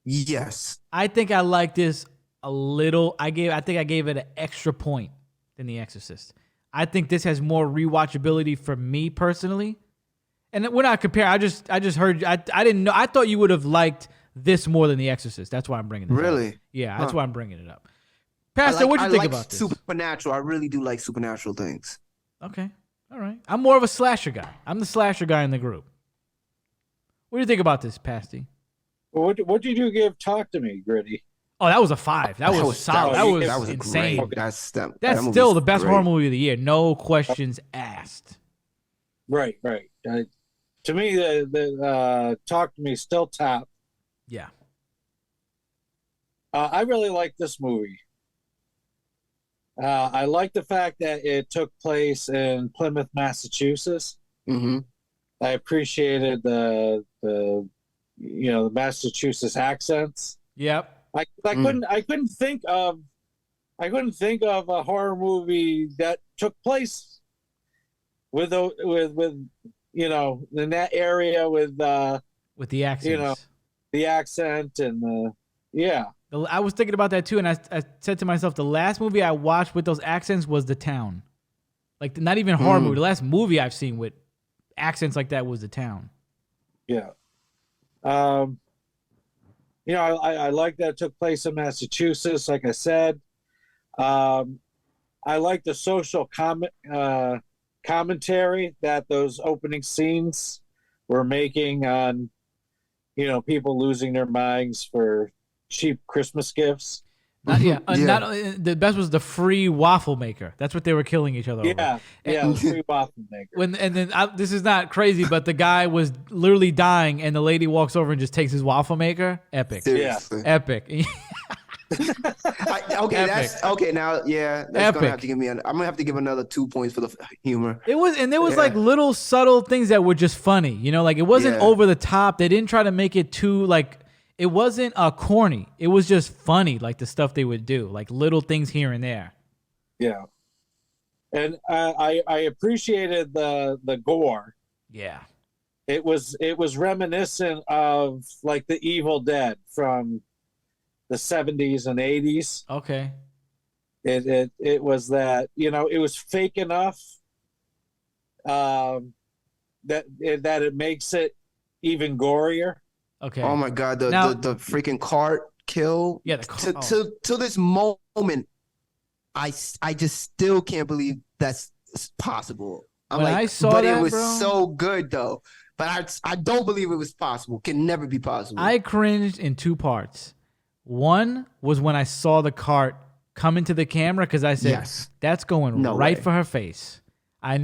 Yes. I think I like this a little. I think I gave it an extra point than The Exorcist. I think this has more rewatchability for me personally. And we're not comparing. I just heard. I didn't know. I thought you would have liked this more than The Exorcist. That's why I'm bringing it up. Really? Yeah. That's why I'm bringing it up. Pastor, what do you think like about this? Supernatural. I really do like supernatural things. Okay. All right. I'm more of a slasher guy. I'm the slasher guy in the group. What do you think about this, Pasty? What did you give Talk to Me, Gritty? Oh, that was a 5. That was solid. That was insane. Great. That's still the best horror movie of the year. No questions asked. Right. To me, the Talk to Me still top. Yeah. I really like this movie. I like the fact that it took place in Plymouth, Massachusetts. Mm-hmm. I appreciated the Massachusetts accents. Yep. I couldn't think of a horror movie that took place with in that area with the accents. The accent and the yeah. I was thinking about that too, and I said to myself, the last movie I watched with those accents was The Town. Like, not even a horror movie. The last movie I've seen with accents like that was The Town. Yeah. I like that it took place in Massachusetts, like I said. I like the social commentary that those opening scenes were making on, people losing their minds for cheap Christmas gifts. The best was the free waffle maker. That's what they were killing each other over. The free waffle maker. This is not crazy, but the guy was literally dying, and the lady walks over and just takes his waffle maker. Epic. Seriously. Epic. That's okay. Now, that's Epic. gonna have to give me. I'm gonna have to give another 2 points for the humor. There was like little subtle things that were just funny. Like it wasn't over the top. They didn't try to make it too like. It wasn't corny. It was just funny, like the stuff they would do, like little things here and there. Yeah, and I appreciated the gore. Yeah, it was reminiscent of like the Evil Dead from the 70s and 80s. Okay, it was that it was fake enough that it makes it even gorier. Okay. Oh my God, the freaking cart kill. Yeah, to this moment, I just still can't believe that's possible. I saw that, it was bro, so good though. But I don't believe it was possible. Can never be possible. I cringed in 2 parts. One was when I saw the cart come into the camera because I said, "That's going right for her face." I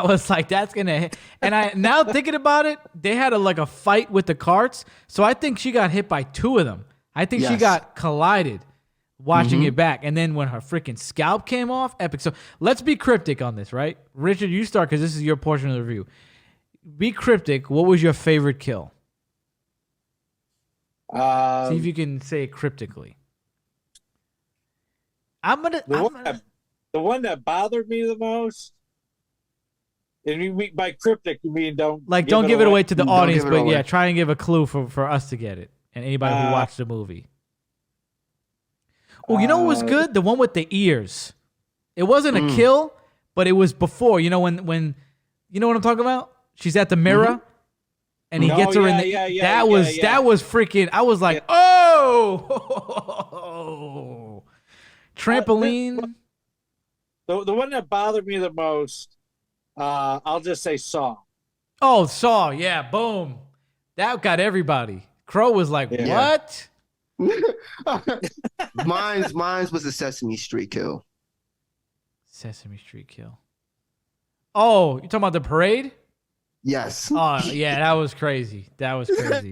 was like, that's gonna hit. And I now thinking about it, they had a fight with the carts, so I think she got hit by 2 of them. I think she got collided watching it back, and then when her freaking scalp came off, epic. So let's be cryptic on this, right? Richard, you start because this is your portion of the review. Be cryptic. What was your favorite kill? See if you can say it cryptically. The one that bothered me the most. And you mean by cryptic, you mean don't give it away to the audience, but try and give a clue for us to get it and anybody who watched the movie. Oh, you know what was good? The one with the ears. It wasn't a kill, but it was before. When you know what I'm talking about? She's at the mirror, and he gets her in the. That was freaking. I was like, oh, trampoline. The one that bothered me the most. I'll just say Saw. Oh, Saw, yeah, boom. That got everybody. Crow was like, what? Mine's was the Sesame Street kill. Sesame Street kill. Oh, you talking about the parade? Yes. Oh, yeah, that was crazy. That was crazy.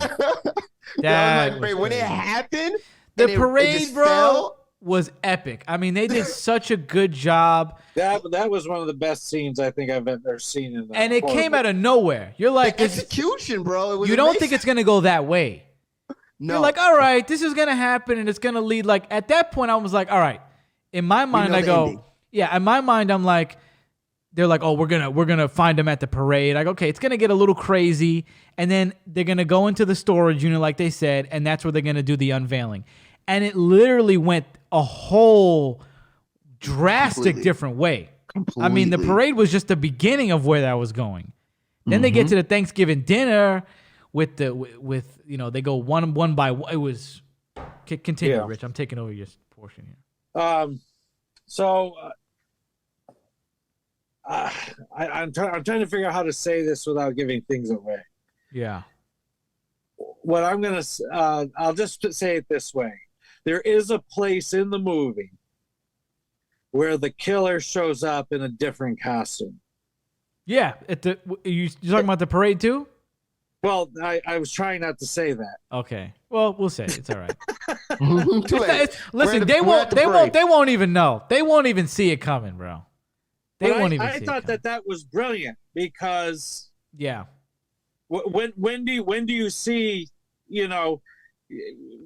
When it happened, the parade, bro. Fell. Was epic. I mean, they did such a good job. That was one of the best scenes I think I've ever seen in that. And it came out of nowhere. You're like, the execution, bro. It was you don't think it's gonna go that way. No. You're like, all right, this is gonna happen, and it's gonna lead. Like at that point, I was like, all right. In my mind, I go, ending. Yeah. In my mind, I'm like, they're like, oh, we're gonna find them at the parade. I go, okay, it's gonna get a little crazy, and then they're gonna go into the storage unit, like they said, and that's where they're gonna do the unveiling. And it literally went a whole drastic different way. Completely. I mean, the parade was just the beginning of where that was going. Then they get to the Thanksgiving dinner with they go one by one. It was continue, Rich. I'm taking over your portion here. So I'm trying to figure out how to say this without giving things away. Yeah. What I'm gonna I'll just say it this way: there is a place in the movie where the killer shows up in a different costume. Yeah. You talking about the parade too? Well, I was trying not to say that. Okay. Well, we'll say it. It's all right. Too late. Listen, they won't even know. They won't even see it coming, bro. They won't even see it. I thought that was brilliant because yeah. When do you see,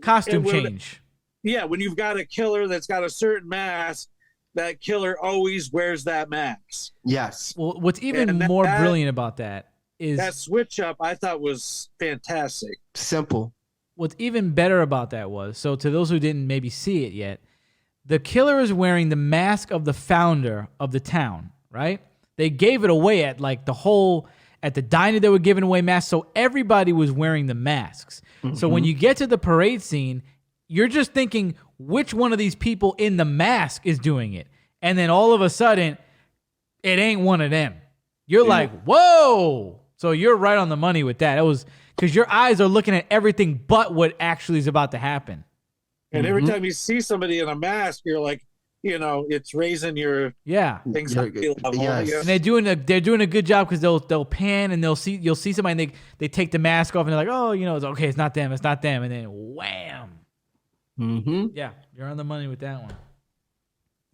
costume change? Yeah, when you've got a killer that's got a certain mask, that killer always wears that mask. Yes. Well, what's even more brilliant about that is that switch up. I thought was fantastic. Simple. What's even better about that was, so to those who didn't maybe see it yet, the killer is wearing the mask of the founder of the town, right? They gave it away at the diner they were giving away masks, so everybody was wearing the masks. Mm-hmm. So when you get to the parade scene, you're just thinking, which one of these people in the mask is doing it? And then all of a sudden, it ain't one of them. You're like, whoa! So you're right on the money with that. It was because your eyes are looking at everything but what actually is about to happen. And every time you see somebody in a mask, you're like, it's raising your anxiety level. Yes. And they're doing a good job because they'll pan and you'll see somebody and they take the mask off and they're like, oh, it's okay, it's not them, and then wham. Mm-hmm. Yeah, you're on the money with that one.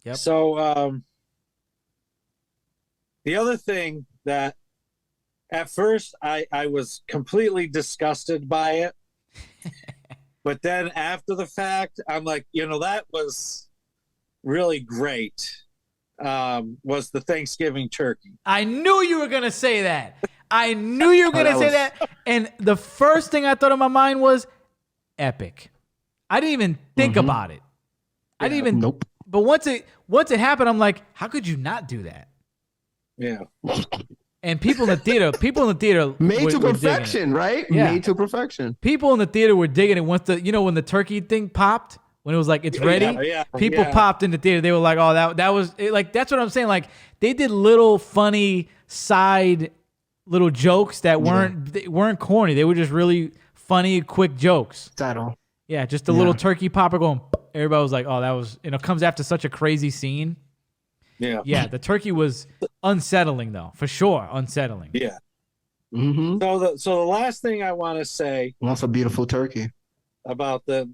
Yep. So the other thing that at first I was completely disgusted by it. But then after the fact, I'm like, that was really great. Was the Thanksgiving turkey. I knew you were going to say that. I knew you were going to say that. And the first thing I thought in my mind was epic. I didn't even think about it. I didn't even. Nope. But once it happened, I'm like, how could you not do that? Yeah. And people in the theater made to perfection, right? Yeah. Made to perfection. People in the theater were digging it once when the turkey thing popped, when it was like it's ready. People popped in the theater. They were like, "Oh, that was like that's what I'm saying." Like they did little funny side little jokes that weren't corny. They were just really funny, quick jokes. Subtle. Yeah, just a little turkey popper going. Everybody was like, "Oh, that was." Comes after such a crazy scene. Yeah. Yeah, the turkey was unsettling though, for sure, unsettling. Yeah. Mm-hmm. So the last thing I want to say. That's a beautiful turkey. About the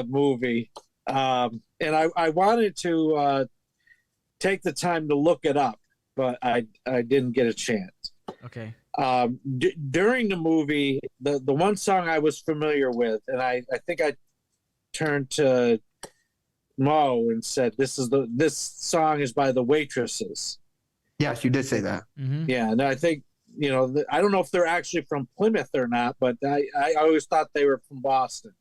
movie, and I wanted to take the time to look it up, but I didn't get a chance. Okay. During the movie, the one song I was familiar with, and I think I turned to Mo and said, this song is by the Waitresses. Yes, you did say that. Mm-hmm. Yeah, and I think I don't know if they're actually from Plymouth or not, but I always thought they were from Boston.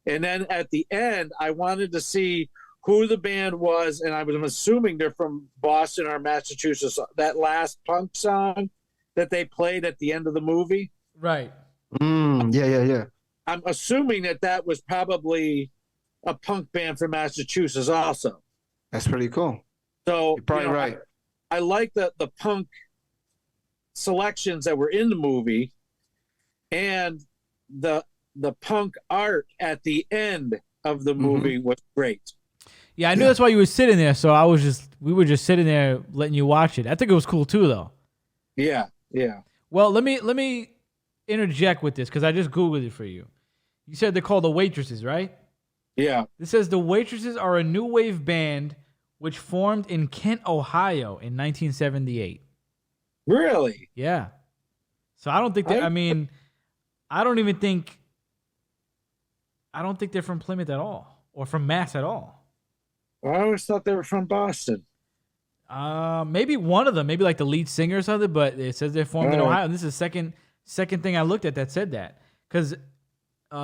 And then at the end, I wanted to see who the band was, and I'm assuming they're from Boston or Massachusetts. That last punk song that they played at the end of the movie. Right. Yeah. I'm assuming that was probably a punk band from Massachusetts also. That's pretty cool. So you're probably right. I like the punk selections that were in the movie, and the punk art at the end of the movie was great. Yeah, I knew that's why you were sitting there. So we were just sitting there letting you watch it. I think it was cool too, though. Yeah. Well, let me interject with this because I just Googled it for you. You said they're called the Waitresses, right? Yeah. It says the Waitresses are a new wave band which formed in Kent, Ohio in 1978. Really? Yeah. So I don't think that. I don't think they're from Plymouth at all or from Mass at all. I always thought they were from Boston. Maybe one of them, maybe like the lead singer or something, but it says they're formed in Ohio. And this is the second thing I looked at that said that. Because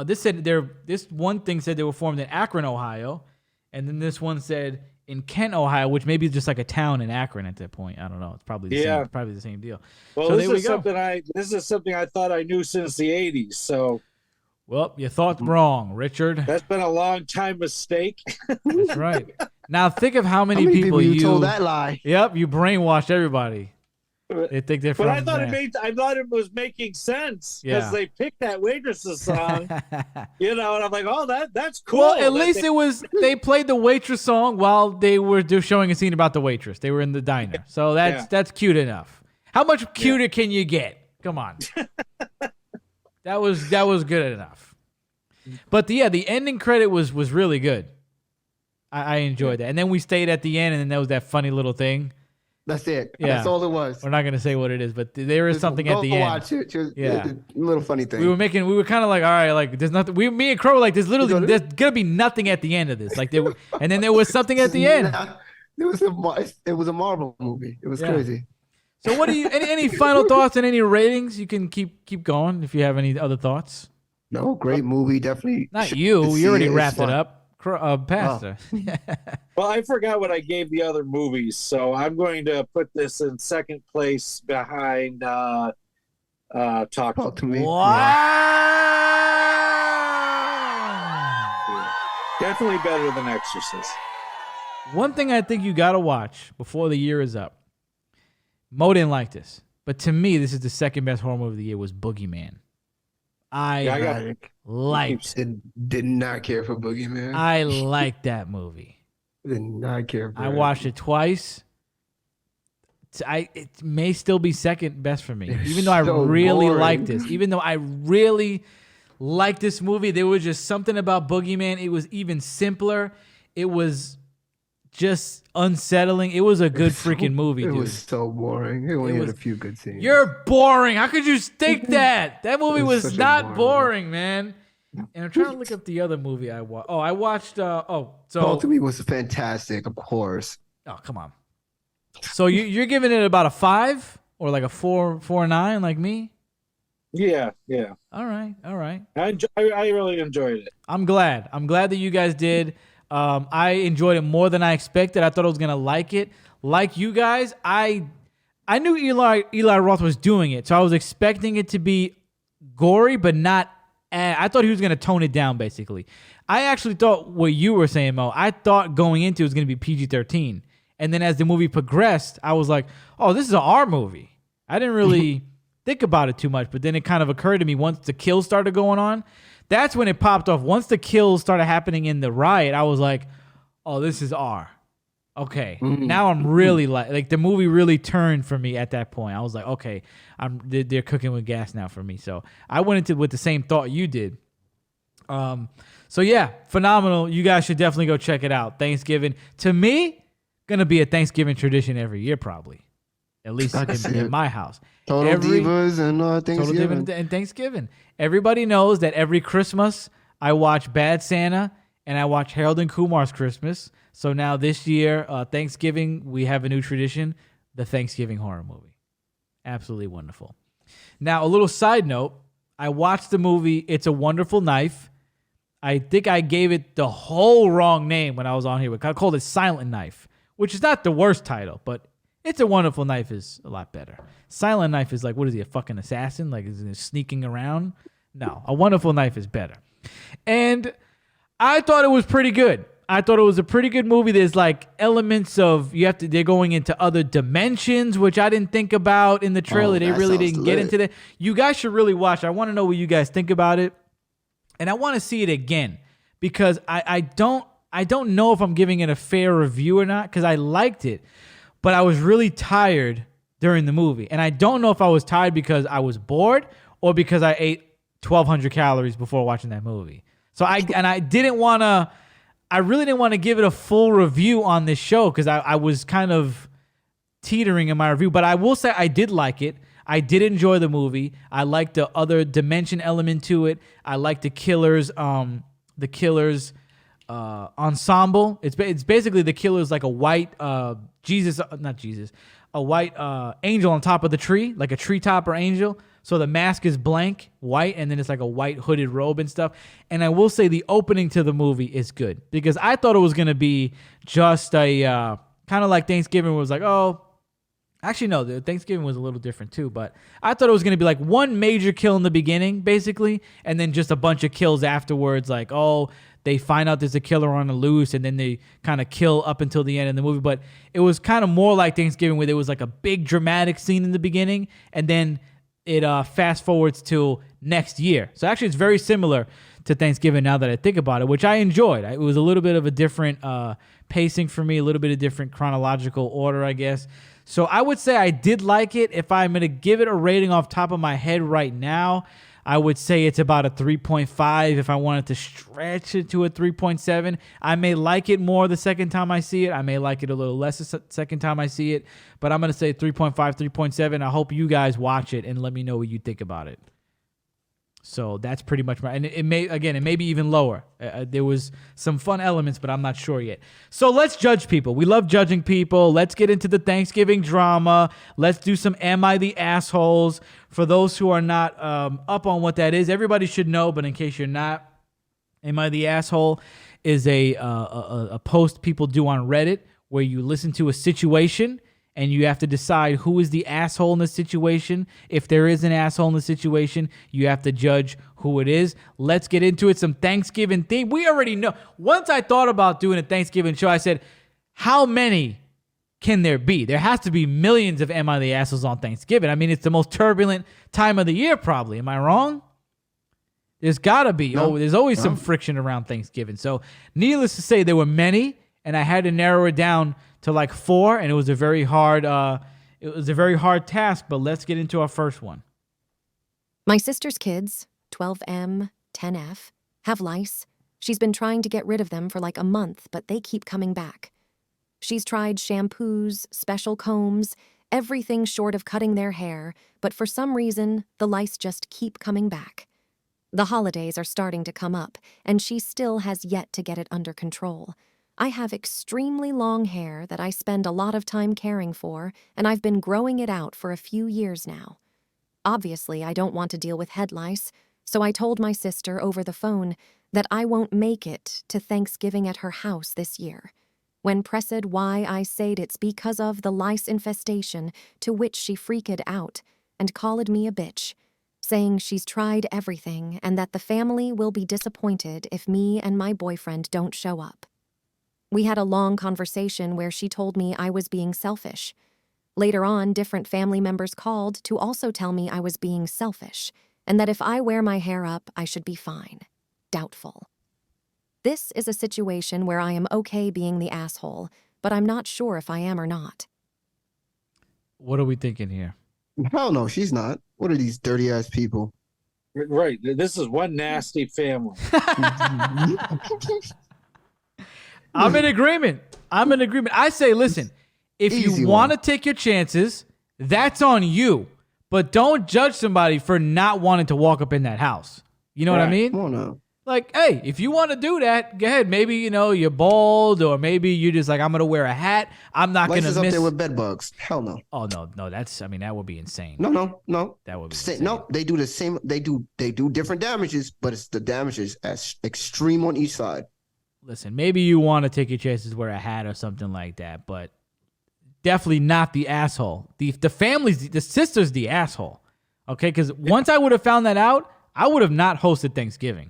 this one thing said they were formed in Akron, Ohio, and then this one said in Kent, Ohio, which maybe is just like a town in Akron at that point. I don't know. It's probably the same deal. Well, so this is something I thought I knew since the 80s. So Well, you thought wrong, Richard. That's been a long time mistake. That's right. Now think of how many people you told that lie. Yep, you brainwashed everybody. They think they're from. But I thought it was making sense because they picked that waitress's song, and I'm like, oh, that's cool. Well, at least they played the waitress song while they were showing a scene about the waitress. They were in the diner, so that's cute enough. How much cuter can you get? Come on, that was good enough. But the ending credit was really good. I enjoyed that, and then we stayed at the end, and then there was that funny little thing. That's it. Yeah. That's all it was. We're not going to say what it is, but there is something at the end. Watch it. Yeah. A little funny thing. We were kind of like, all right, like there's nothing. Me and Crow were like, there's going to be nothing at the end of this. Like and then there was something at the end. It was a Marvel movie. It was crazy. So what do you, any final thoughts and any ratings? You can keep going if you have any other thoughts. No, great movie. Definitely. Not you. You already wrapped it up. Pastor. Well, I forgot what I gave the other movies, so I'm going to put this in second place behind Talk to Me. Wow! Yeah. Definitely better than Exorcist. One thing I think you got to watch before the year is up. Mo didn't like this, but to me, this is the second best horror movie of the year was Boogeyman. I did not care for Boogeyman. I liked that movie. Did not care for I watched it twice. It may still be second best for me, even though I really liked this. Even though I really liked this movie, there was just something about Boogeyman. It was even simpler. It was just unsettling. It was a good freaking movie, dude. It was so boring. It only had a few good scenes. You're boring. How could you think that? That movie was not boring, man. And I'm trying to look up the other movie I watched. Oh, I watched. Talk to Me was fantastic, of course. Oh, come on. So you're giving it about a 5 or like a 4.9, like me? Yeah. All right. I really enjoyed it. I'm glad that you guys did. I enjoyed it more than I expected. I thought I was gonna like it. Like you guys, I knew Eli Roth was doing it, so I was expecting it to be gory, but not. I thought he was gonna tone it down. Basically, I actually thought what you were saying, Mo. I thought going into it was gonna be PG-13, and then as the movie progressed, I was like, "Oh, this is an R movie." I didn't really think about it too much, but then it kind of occurred to me once the kills started going on. That's when it popped off. Once the kills started happening in the riot, I was like, "Oh, this is R." Okay, now I'm really like the movie really turned for me at that point. I was like, "Okay, they're cooking with gas now for me." So I went into it with the same thought you did. So yeah, phenomenal. You guys should definitely go check it out. Thanksgiving, to me, gonna be a Thanksgiving tradition every year, probably. At least in my house. Total Divas and Thanksgiving. Total Divas and Thanksgiving. Everybody knows that every Christmas I watch Bad Santa and I watch Harold and Kumar's Christmas. So now this year, Thanksgiving, we have a new tradition, the Thanksgiving horror movie. Absolutely wonderful. Now, a little side note, I watched the movie It's a Wonderful Knife. I think I gave it the whole wrong name when I was on here. I called it Silent Knife, which is not the worst title, but It's a Wonderful Knife is a lot better. Silent Knife is like, what is he, a fucking assassin? Like, is he sneaking around? No, A Wonderful Knife is better. And I thought it was pretty good. I thought it was a pretty good movie. There's like elements of, they're going into other dimensions, which I didn't think about in the trailer. They really didn't get into that. You guys should really watch. I want to know what you guys think about it. And I want to see it again because I don't know if I'm giving it a fair review or not because I liked it. But I was really tired during the movie. And I don't know if I was tired because I was bored or because I ate 1,200 calories before watching that movie. So I really didn't want to give it a full review on this show because I was kind of teetering in my review. But I will say I did like it. I did enjoy the movie. I liked the other dimension element to it. I liked the killers ensemble. It's basically the killer's like a white a white angel on top of the tree, like a treetop or angel. So the mask is blank, white, and then it's like a white hooded robe and stuff. And I will say the opening to the movie is good because I thought it was going to be just a kind of like Thanksgiving where it was like, oh, Actually, no, the Thanksgiving was a little different too, but I thought it was going to be like one major kill in the beginning, basically, and then just a bunch of kills afterwards. Like, oh, they find out there's a killer on the loose, and then they kind of kill up until the end of the movie. But it was kind of more like Thanksgiving, where there was like a big dramatic scene in the beginning, and then it fast forwards to next year. So actually, it's very similar to Thanksgiving now that I think about it, which I enjoyed. It was a little bit of a different pacing for me, a little bit of different chronological order, I guess. So I would say I did like it. If I'm going to give it a rating off top of my head right now, I would say it's about a 3.5. If I wanted to stretch it to a 3.7, I may like it more the second time I see it. I may like it a little less the second time I see it. But I'm going to say 3.5, 3.7. I hope you guys watch it and let me know what you think about it. So that's pretty much and it may be even lower. There was some fun elements, but I'm not sure yet. So let's judge people. We love judging people. Let's get into the Thanksgiving drama. Let's do some Am I the Assholes? For those who are not up on what that is, everybody should know, but in case you're not, Am I the Asshole is a post people do on Reddit where you listen to a situation and you have to decide who is the asshole in the situation. If there is an asshole in the situation, you have to judge who it is. Let's get into it. Some Thanksgiving theme. We already know. Once I thought about doing a Thanksgiving show, I said, how many can there be? There has to be millions of Am I the Assholes on Thanksgiving. I mean, it's the most turbulent time of the year, probably. Am I wrong? There's got to be. No. There's always some friction around Thanksgiving. So needless to say, there were many, and I had to narrow it down to like 4, and it was a very hard task, but let's get into our first one. My sister's kids, 12M, 10F, have lice. She's been trying to get rid of them for like a month, but they keep coming back. She's tried shampoos, special combs, everything short of cutting their hair, but for some reason, the lice just keep coming back. The holidays are starting to come up, and she still has yet to get it under control. I have extremely long hair that I spend a lot of time caring for, and I've been growing it out for a few years now. Obviously, I don't want to deal with head lice, so I told my sister over the phone that I won't make it to Thanksgiving at her house this year. When pressed why I said it's because of the lice infestation, to which she freaked out and called me a bitch, saying she's tried everything and that the family will be disappointed if me and my boyfriend don't show up. We had a long conversation where she told me I was being selfish. Later on, different family members called to also tell me I was being selfish, and that if I wear my hair up, I should be fine. Doubtful. This is a situation where I am okay being the asshole, but I'm not sure if I am or not. What are we thinking here? Hell no, she's not. What are these dirty ass people? Right. This is one nasty family. I'm in agreement. I say, listen, if you want to take your chances, that's on you. But don't judge somebody for not wanting to walk up in that house. You know what I mean? Come on now. Like, hey, if you want to do that, go ahead. Maybe, you're bald, or maybe you're just like, I'm going to wear a hat. I'm not going to miss. Lice is up there with bed bugs. Hell no. Oh, no. That would be insane. No. That would be insane. No, they do the same. They do different damages, but it's the damages as extreme on each side. Listen, maybe you want to take your chances, wear a hat or something like that, but definitely not the asshole. The family's, the sister's the asshole. Okay? Because once I would have found that out, I would have not hosted Thanksgiving.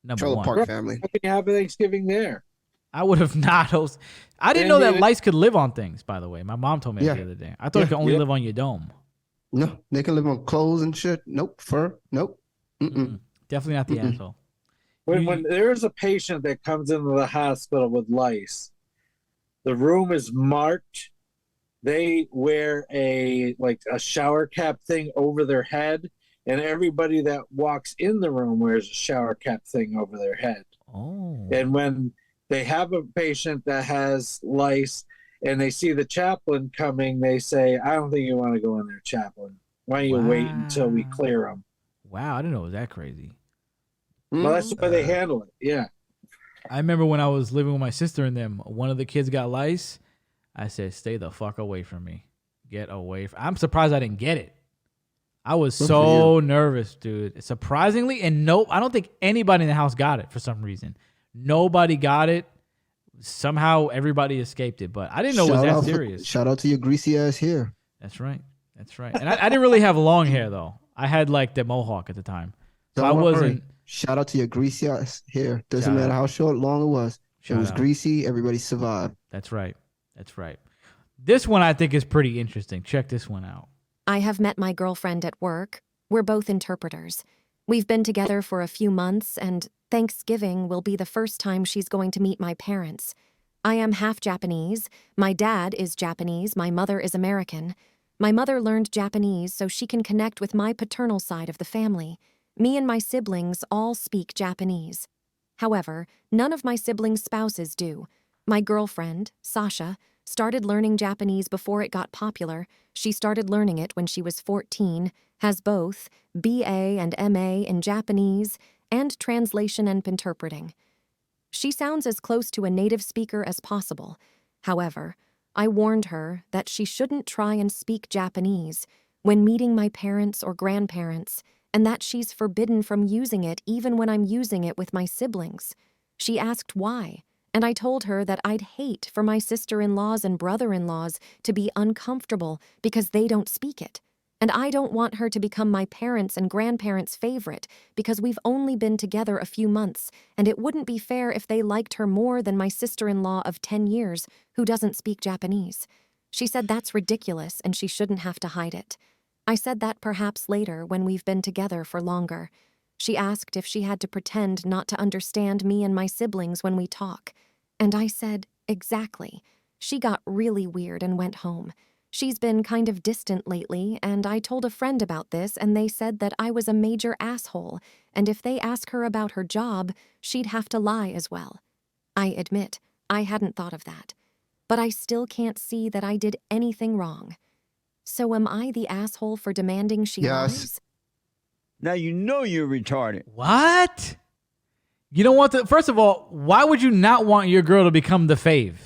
Number Trailer one. Park family. How can you have a Thanksgiving there? I would have not hosted. I didn't know that lice could live on things, by the way. My mom told me that the other day. I thought it could only live on your dome. No, they can live on clothes and shit. Nope. Fur. Nope. Definitely not the asshole. When there's a patient that comes into the hospital with lice, the room is marked. They wear a shower cap thing over their head, and everybody that walks in the room wears a shower cap thing over their head. Oh. And when they have a patient that has lice and they see the chaplain coming, they say, I don't think you want to go in there, chaplain. Why don't you wait until we clear them? Wow, I didn't know it was that crazy. Well, that's the way they handle it. Yeah. I remember when I was living with my sister and them, one of the kids got lice. I said, stay the fuck away from me. Get away. I'm surprised I didn't get it. I was so nervous, dude. Surprisingly, and nope, I don't think anybody in the house got it for some reason. Nobody got it. Somehow everybody escaped it, but I didn't know it was that serious. Shout out to your greasy ass hair. That's right. That's right. And I didn't really have long hair though. I had like the mohawk at the time, so I Don't worry. wasn't. Shout out to your greasy ass hair. Doesn't Shout matter out. how short, long it was. Shout it was out. greasy. Everybody survived. That's right. That's right. This one I think is pretty interesting. Check this one out. I have met my girlfriend at work. We're both interpreters. We've been together for a few months, and Thanksgiving will be the first time she's going to meet my parents. I am half Japanese. My dad is Japanese. My mother is American. My mother learned Japanese so she can connect with my paternal side of the family. Me and my siblings all speak Japanese. However, none of my siblings' spouses do. My girlfriend, Sasha, started learning Japanese before it got popular. She started learning it when she was 14, has both BA and MA in Japanese and translation and interpreting. She sounds as close to a native speaker as possible. However, I warned her that she shouldn't try and speak Japanese when meeting my parents or grandparents, and that she's forbidden from using it even when I'm using it with my siblings. She asked why, and I told her that I'd hate for my sister-in-laws and brother-in-laws to be uncomfortable because they don't speak it. And I don't want her to become my parents' and grandparents' favorite because we've only been together a few months, and it wouldn't be fair if they liked her more than my sister-in-law of 10 years who doesn't speak Japanese. She said that's ridiculous and she shouldn't have to hide it. I said that perhaps later when we've been together for longer. She asked if she had to pretend not to understand me and my siblings when we talk. And I said, exactly. She got really weird and went home. She's been kind of distant lately, and I told a friend about this, and they said that I was a major asshole, and if they ask her about her job, she'd have to lie as well. I admit, I hadn't thought of that. But I still can't see that I did anything wrong. So am I the asshole for demanding she lies? Now you know you're retarded. What? You don't want to. First of all, why would you not want your girl to become the fave?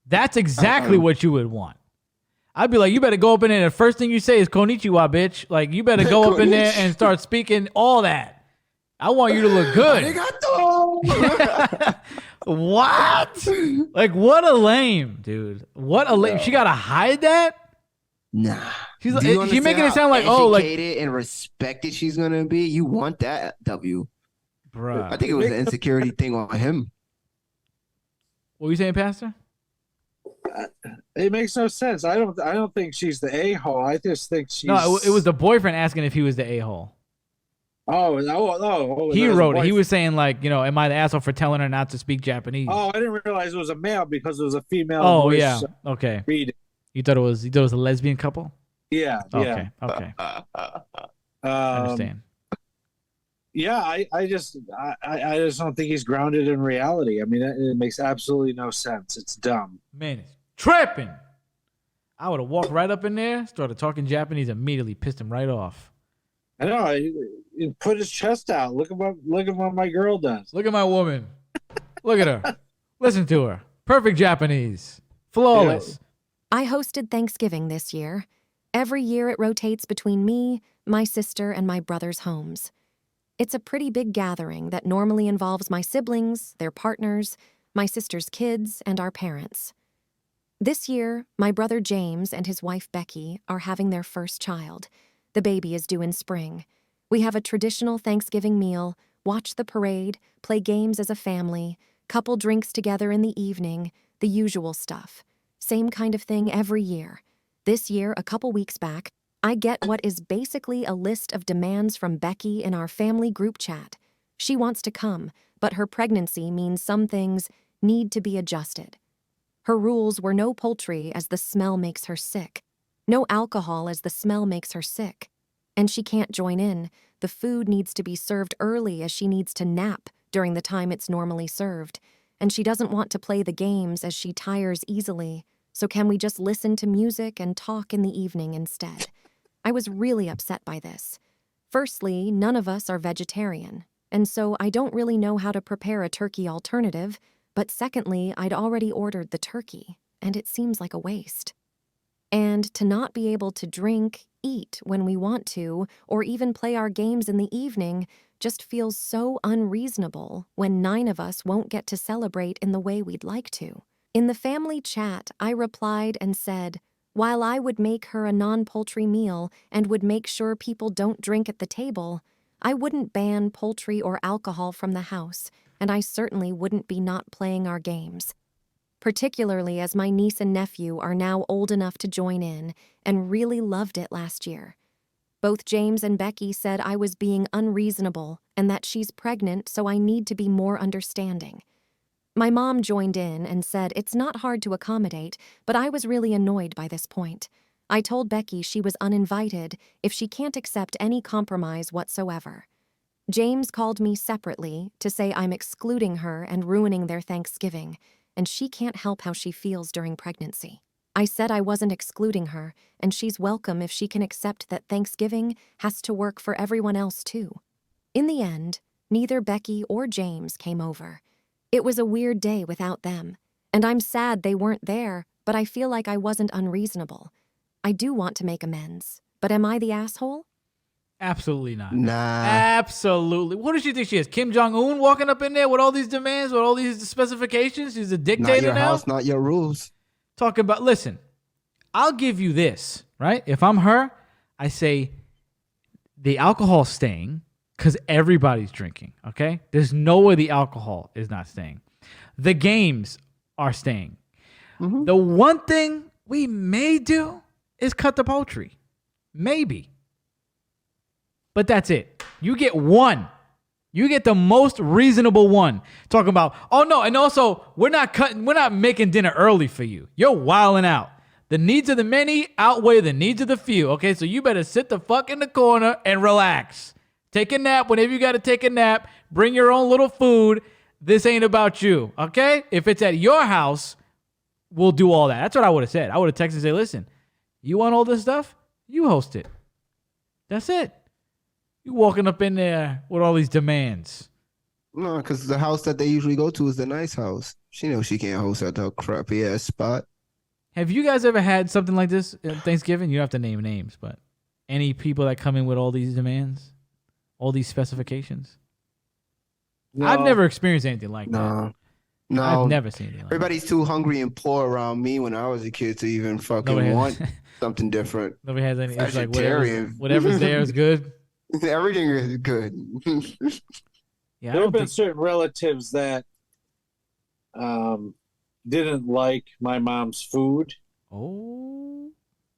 That's exactly what you would want. I'd be like, you better go up in there. The first thing you say is konnichiwa, bitch. Like, you better go up in there and start speaking all that. I want you to look good. Arigato! What? Like, what a lame, dude. What a lame. She got to hide that? Nah. She's She making it sound like, oh, like. educated and respected she's going to be. You want that, W. Bruh. I think it was an insecurity thing on him. What were you saying, Pastor? It makes no sense. I don't think she's the a-hole. I just think she's. No, it was the boyfriend asking if he was the a-hole. He wrote it. He was saying, like, you know, am I the asshole for telling her not to speak Japanese? Oh, I didn't realize it was a male because it was a female. Oh, voice, yeah. Okay. reading. You thought it was a lesbian couple? Yeah. Okay. Okay. I understand. Yeah, I just don't think he's grounded in reality. I mean, it makes absolutely no sense. It's dumb. Man, it's tripping. I would have walked right up in there, started talking Japanese, immediately pissed him right off. I know. He put his chest out. Look at what my girl does. Look at my woman. Look at her. Listen to her. Perfect Japanese. Flawless. I hosted Thanksgiving this year. Every year it rotates between me, my sister, and my brother's homes. It's a pretty big gathering that normally involves my siblings, their partners, my sister's kids, and our parents. This year, my brother James and his wife Becky are having their first child. The baby is due in spring. We have a traditional Thanksgiving meal, watch the parade, play games as a family, couple drinks together in the evening, the usual stuff. Same kind of thing every year. This year, a couple weeks back, I get what is basically a list of demands from Becky in our family group chat. She wants to come, but her pregnancy means some things need to be adjusted. Her rules were no poultry as the smell makes her sick, no alcohol as the smell makes her sick. And she can't join in. The food needs to be served early as she needs to nap during the time it's normally served. And she doesn't want to play the games as she tires easily. So can we just listen to music and talk in the evening instead? I was really upset by this. Firstly, none of us are vegetarian, and so I don't really know how to prepare a turkey alternative, but secondly, I'd already ordered the turkey, and it seems like a waste. And to not be able to drink, eat when we want to, or even play our games in the evening just feels so unreasonable when 9 of us won't get to celebrate in the way we'd like to. In the family chat, I replied and said, While I would make her a non-poultry meal and would make sure people don't drink at the table, I wouldn't ban poultry or alcohol from the house, and I certainly wouldn't be not playing our games. Particularly as my niece and nephew are now old enough to join in and really loved it last year. Both James and Becky said I was being unreasonable and that she's pregnant, so I need to be more understanding. My mom joined in and said it's not hard to accommodate, but I was really annoyed by this point. I told Becky she was uninvited if she can't accept any compromise whatsoever. James called me separately to say I'm excluding her and ruining their Thanksgiving, and she can't help how she feels during pregnancy. I said I wasn't excluding her, and she's welcome if she can accept that Thanksgiving has to work for everyone else too. In the end, neither Becky or James came over. It was a weird day without them, and I'm sad they weren't there, but I feel like I wasn't unreasonable. I do want to make amends, but am I the asshole? Absolutely not. Nah. Absolutely. What does she think she is? Kim Jong-un walking up in there with all these demands, with all these specifications? She's a Not dictator your now? house, not your rules. Talking about, listen, I'll give you this, right? If I'm her, I say the alcohol's staying because everybody's drinking, okay? There's no way the alcohol is not staying. The games are staying. Mhm. The one thing we may do is cut the poultry. Maybe. But that's it. You get one. You get the most reasonable one. Talking about, oh no, and also we're not making dinner early for you. You're wilding out. The needs of the many outweigh the needs of the few. Okay, so you better sit the fuck in the corner and relax. Take a nap whenever you got to take a nap. Bring your own little food. This ain't about you. Okay? If it's at your house, we'll do all that. That's what I would have said. I would have texted and say, listen, you want all this stuff? You host it. That's it. You walking up in there with all these demands. No, because the house that they usually go to is the nice house. She knows she can't host at the crappy ass spot. Have you guys ever had something like this at Thanksgiving? You don't have to name names, but any people that come in with all these demands, all these specifications? No. I've never experienced anything like that. No. I've never seen anything like that. Everybody's too hungry and poor around me when I was a kid to even fucking Nobody want has, something different. nobody has any. It's like Vegetarian. whatever's there is good. Everything is good. Yeah, I There don't have been think. certain relatives that didn't like my mom's food, Oh,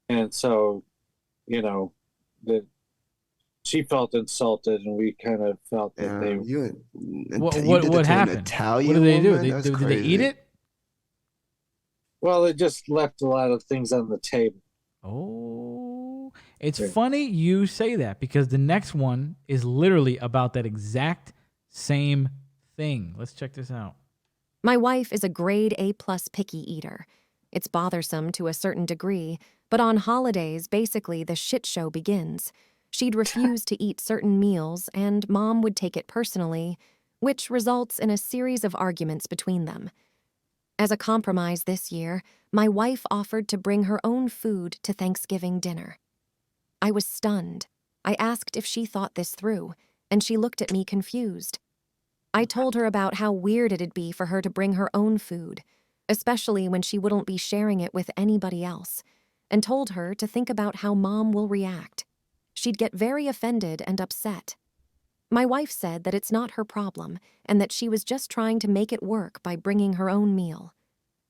and so, that she felt insulted, and we kind of felt that they. You what did it to an happened? Italian What did they do? woman? That's Did they crazy. eat it? Well, they just left a lot of things on the table. Oh, it's Yeah. funny you say that because the next one is literally about that exact same thing. Let's check this out. My wife is a grade A+ picky eater. It's bothersome to a certain degree, but on holidays, basically the shit show begins. She'd refuse to eat certain meals, and Mom would take it personally, which results in a series of arguments between them. As a compromise this year, my wife offered to bring her own food to Thanksgiving dinner. I was stunned. I asked if she thought this through, and she looked at me confused. I told her about how weird it'd be for her to bring her own food, especially when she wouldn't be sharing it with anybody else, and told her to think about how Mom will react. She'd get very offended and upset. My wife said that it's not her problem and that she was just trying to make it work by bringing her own meal.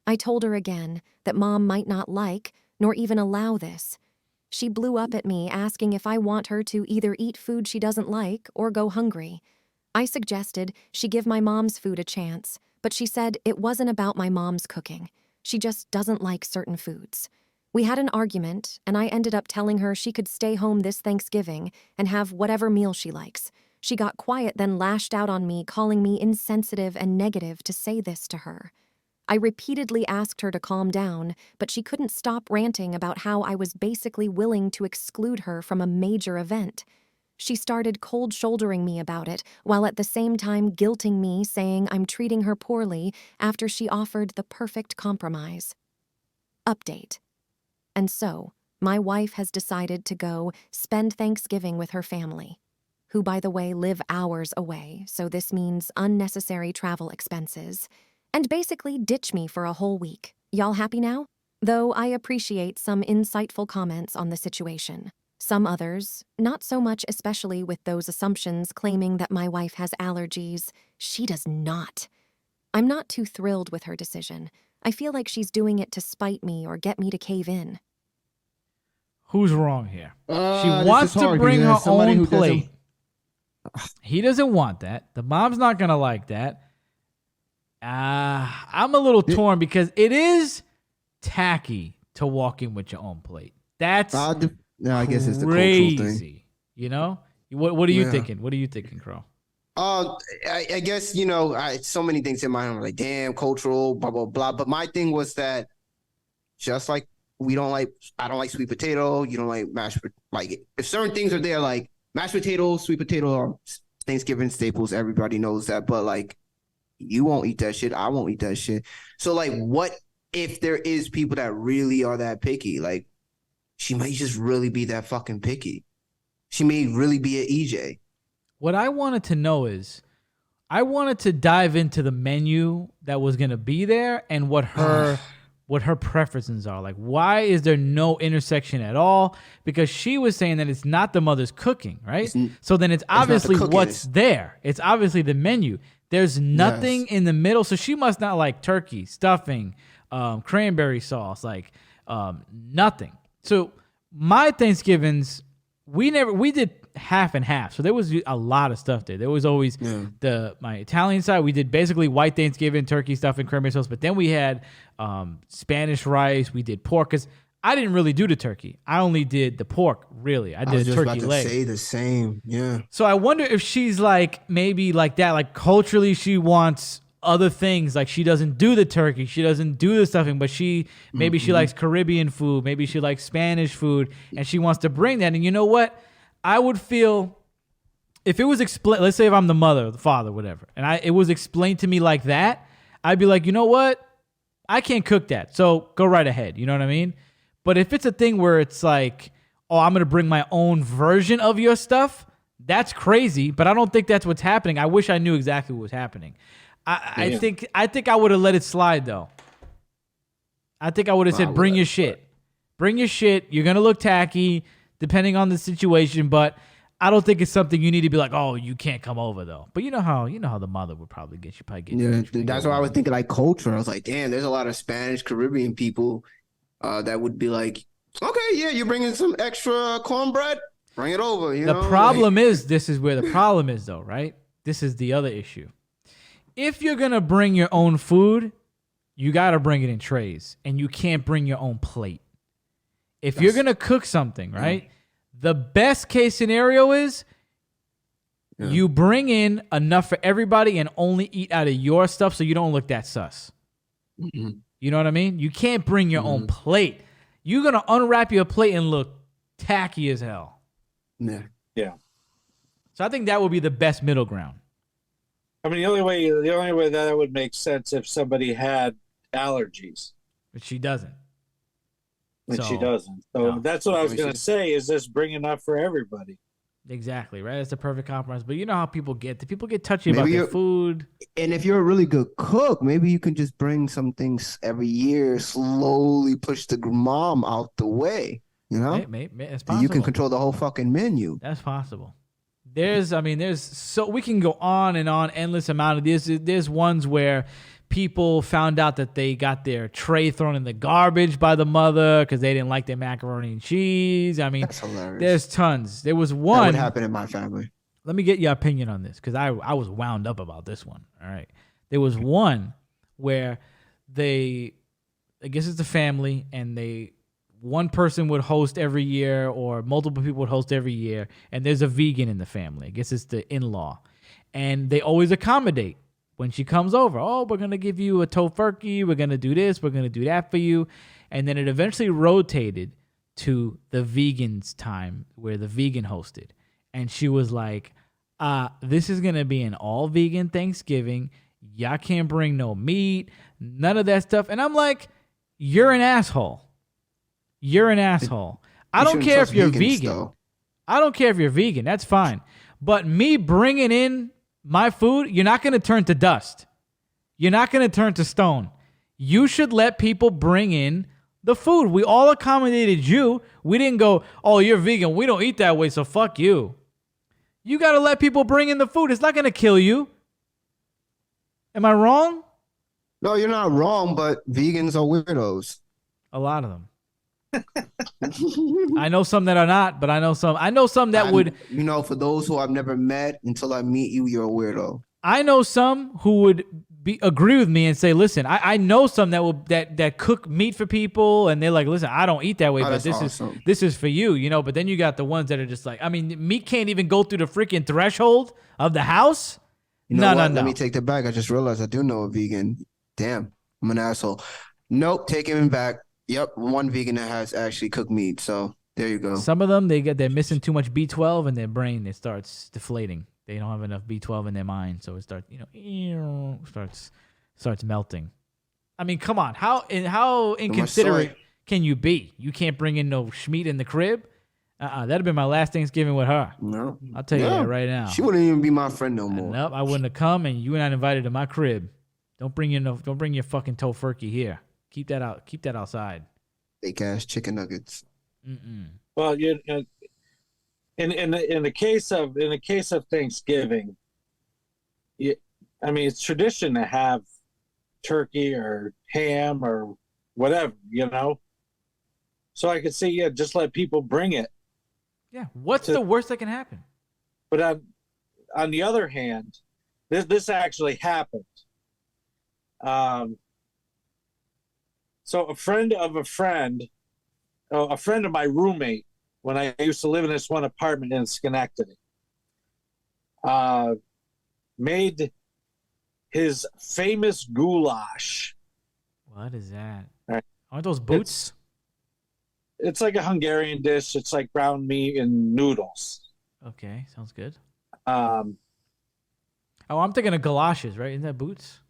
I told her again that Mom might not like nor even allow this. She blew up at me asking if I want her to either eat food she doesn't like or go hungry. I suggested she give my mom's food a chance, but she said it wasn't about my mom's cooking. She just doesn't like certain foods. We had an argument, and I ended up telling her she could stay home this Thanksgiving and have whatever meal she likes. She got quiet, then lashed out on me, calling me insensitive and negative to say this to her. I repeatedly asked her to calm down, but she couldn't stop ranting about how I was basically willing to exclude her from a major event. She started cold-shouldering me about it, while at the same time guilting me, saying I'm treating her poorly after she offered the perfect compromise. Update. And so, my wife has decided to go spend Thanksgiving with her family, who, by the way, live hours away, so this means unnecessary travel expenses, and basically ditch me for a whole week. Y'all happy now? Though I appreciate some insightful comments on the situation. Some others, not so much, especially with those assumptions claiming that my wife has allergies. She does not. I'm not too thrilled with her decision. I feel like she's doing it to spite me or get me to cave in. Who's wrong here? She This wants is to hard, bring 'cause her as somebody own who doesn't- plate. He doesn't want that. The mom's not going to like that. I'm a little torn because it is tacky to walk in with your own plate. That's No, I guess it's the cultural thing. crazy. You know? What are you Yeah. thinking? What are you thinking, Crow? I guess, so many things in mind. I'm like, damn, cultural, blah, blah, blah. But my thing was that just like I don't like sweet potato. You don't like mashed, like if certain things are there, like mashed potatoes, sweet potato are Thanksgiving staples. Everybody knows that. But like, you won't eat that shit. I won't eat that shit. So like, what if there is people that really are that picky? Like, she might just really be that fucking picky. She may really be an EJ. What I wanted to know is, I wanted to dive into the menu that was going to be there and what her preferences are. Like, why is there no intersection at all? Because she was saying that it's not the mother's cooking, right? So then it's obviously cooking, what's there. It's obviously the menu. There's nothing Yes. in the middle. So she must not like turkey, stuffing, cranberry sauce, like nothing. So my Thanksgivings, we did half and half. So there was a lot of stuff there. There was always my Italian side. We did basically white Thanksgiving, turkey, stuffing, cranberry sauce. But then we had Spanish rice. We did pork. Because I didn't really do the turkey. I only did the pork, really. I I was did a just turkey about to leg. say the same. Yeah. So I wonder if she's like maybe like that, like culturally she wants other things. Like she doesn't do the turkey, she doesn't do the stuffing, but she likes Caribbean food, maybe she likes Spanish food, and she wants to bring that. And you know what? I would feel if it was explained. Let's say if I'm the mother, or the father, whatever, and it was explained to me like that, I'd be like, you know what? I can't cook that, so go right ahead. You know what I mean? But if it's a thing where it's like, oh, I'm going to bring my own version of your stuff, that's crazy, but I don't think that's what's happening. I wish I knew exactly what was happening. I think I would have let it slide, though. I think I would have said, bring your shit. Bring your shit. You're going to look tacky, depending on the situation, but I don't think it's something you need to be like, oh, you can't come over, though. But you know how the mother would probably get you. Yeah, that's why I was thinking like culture. I was like, damn, there's a lot of Spanish, Caribbean people that would be like, okay, yeah, you're bringing some extra cornbread, bring it over. You know, the problem is, this is where the problem is, though, right? This is the other issue. If you're gonna bring your own food, you gotta bring it in trays, and you can't bring your own plate. If you're gonna cook something, right? The best case scenario is you bring in enough for everybody and only eat out of your stuff, so you don't look that sus. Mm-hmm. You know what I mean? You can't bring your own plate. You're gonna unwrap your plate and look tacky as hell. Yeah. So I think that would be the best middle ground. I mean, the only way that would make sense if somebody had allergies, But she doesn't. and she So, doesn't. So no. that's what I was going to say. Is this bring enough for everybody? Exactly, right? It's the perfect compromise. But you know how people get. The people get touchy about Maybe their you're- food. And if you're a really good cook, maybe you can just bring some things every year, slowly push the mom out the way, you know? It's And possible. you can control the whole fucking menu. That's possible. There's so we can go on and on, endless amount of this. There's ones where people found out that they got their tray thrown in the garbage by the mother because they didn't like their macaroni and cheese. I mean, That's hilarious. there's tons. There was That one. would happen in my family. Let me get your opinion on this because I was wound up about this one. All right. There was one where I guess it's a family, and one person would host every year or multiple people would host every year, and there's a vegan in the family. I guess it's the in-law. And they always accommodate when she comes over. Oh, we're going to give you a tofurkey. We're going to do this. We're going to do that for you. And then it eventually rotated to the vegan's time where the vegan hosted. And she was like, this is going to be an all vegan Thanksgiving. Y'all can't bring no meat, none of that stuff. And I'm like, you're an asshole. You're an asshole. I don't care if you're vegan. I don't care if you're vegan. That's fine. But me bringing in my food, you're not going to turn to dust. You're not going to turn to stone. You should let people bring in The food. We all accommodated you. We didn't go, oh, you're vegan. We don't eat that way, so fuck you. You got to let people bring in the food. It's not going to kill you. Am I wrong? No, you're not wrong, but vegans are weirdos. A lot of them. I know some that are not, but I know some that would. You know, for those who I've never met, until I meet you, you're a weirdo. I know some who would agree with me and say, listen, I know some that cook meat for people, and they're like, listen, I don't eat that way, but this is for you, you know. But then you got the ones that are just like, I mean, meat can't even go through the freaking threshold of the house. No. Let me take that back. I just realized I do know a vegan. Damn, I'm an asshole. Nope, take him back. Yep, one vegan that has actually cooked meat. So there you go. Some of them they're missing too much B12 in their brain. It starts deflating. They don't have enough B12 in their mind, so it starts starts melting. I mean, come on, how inconsiderate can you be? You can't bring in no meat in the crib. That'd have been my last Thanksgiving with her. No, I'll tell you that right now. She wouldn't even be my friend no more. Nope, I wouldn't have come, and you were not invited to my crib. Don't bring your fucking tofurkey here. Keep that out. Keep that outside. Fake ass chicken nuggets. Well, in the case of Thanksgiving, I mean, it's tradition to have turkey or ham or whatever, you know. So I could see, just let people bring it. Yeah. What's the worst that can happen? But on the other hand, this actually happened. So a friend of my roommate, when I used to live in this one apartment in Schenectady, made his famous goulash. What is that? Right. Aren't those boots? It's like a Hungarian dish. It's like ground meat and noodles. Okay, sounds good. Um, I'm thinking of galoshes, right? Isn't that boots?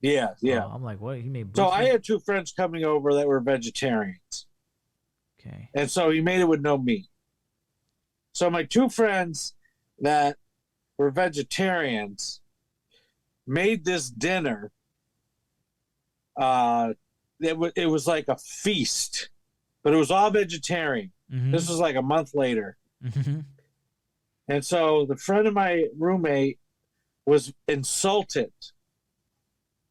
Yeah. Oh, I'm like, what? He made boots. So I had two friends coming over that were vegetarians. Okay. And so he made it with no meat. So my two friends that were vegetarians made this dinner. It was like a feast, but it was all vegetarian. Mm-hmm. This was like a month later. Mm-hmm. And so the friend of my roommate was insulted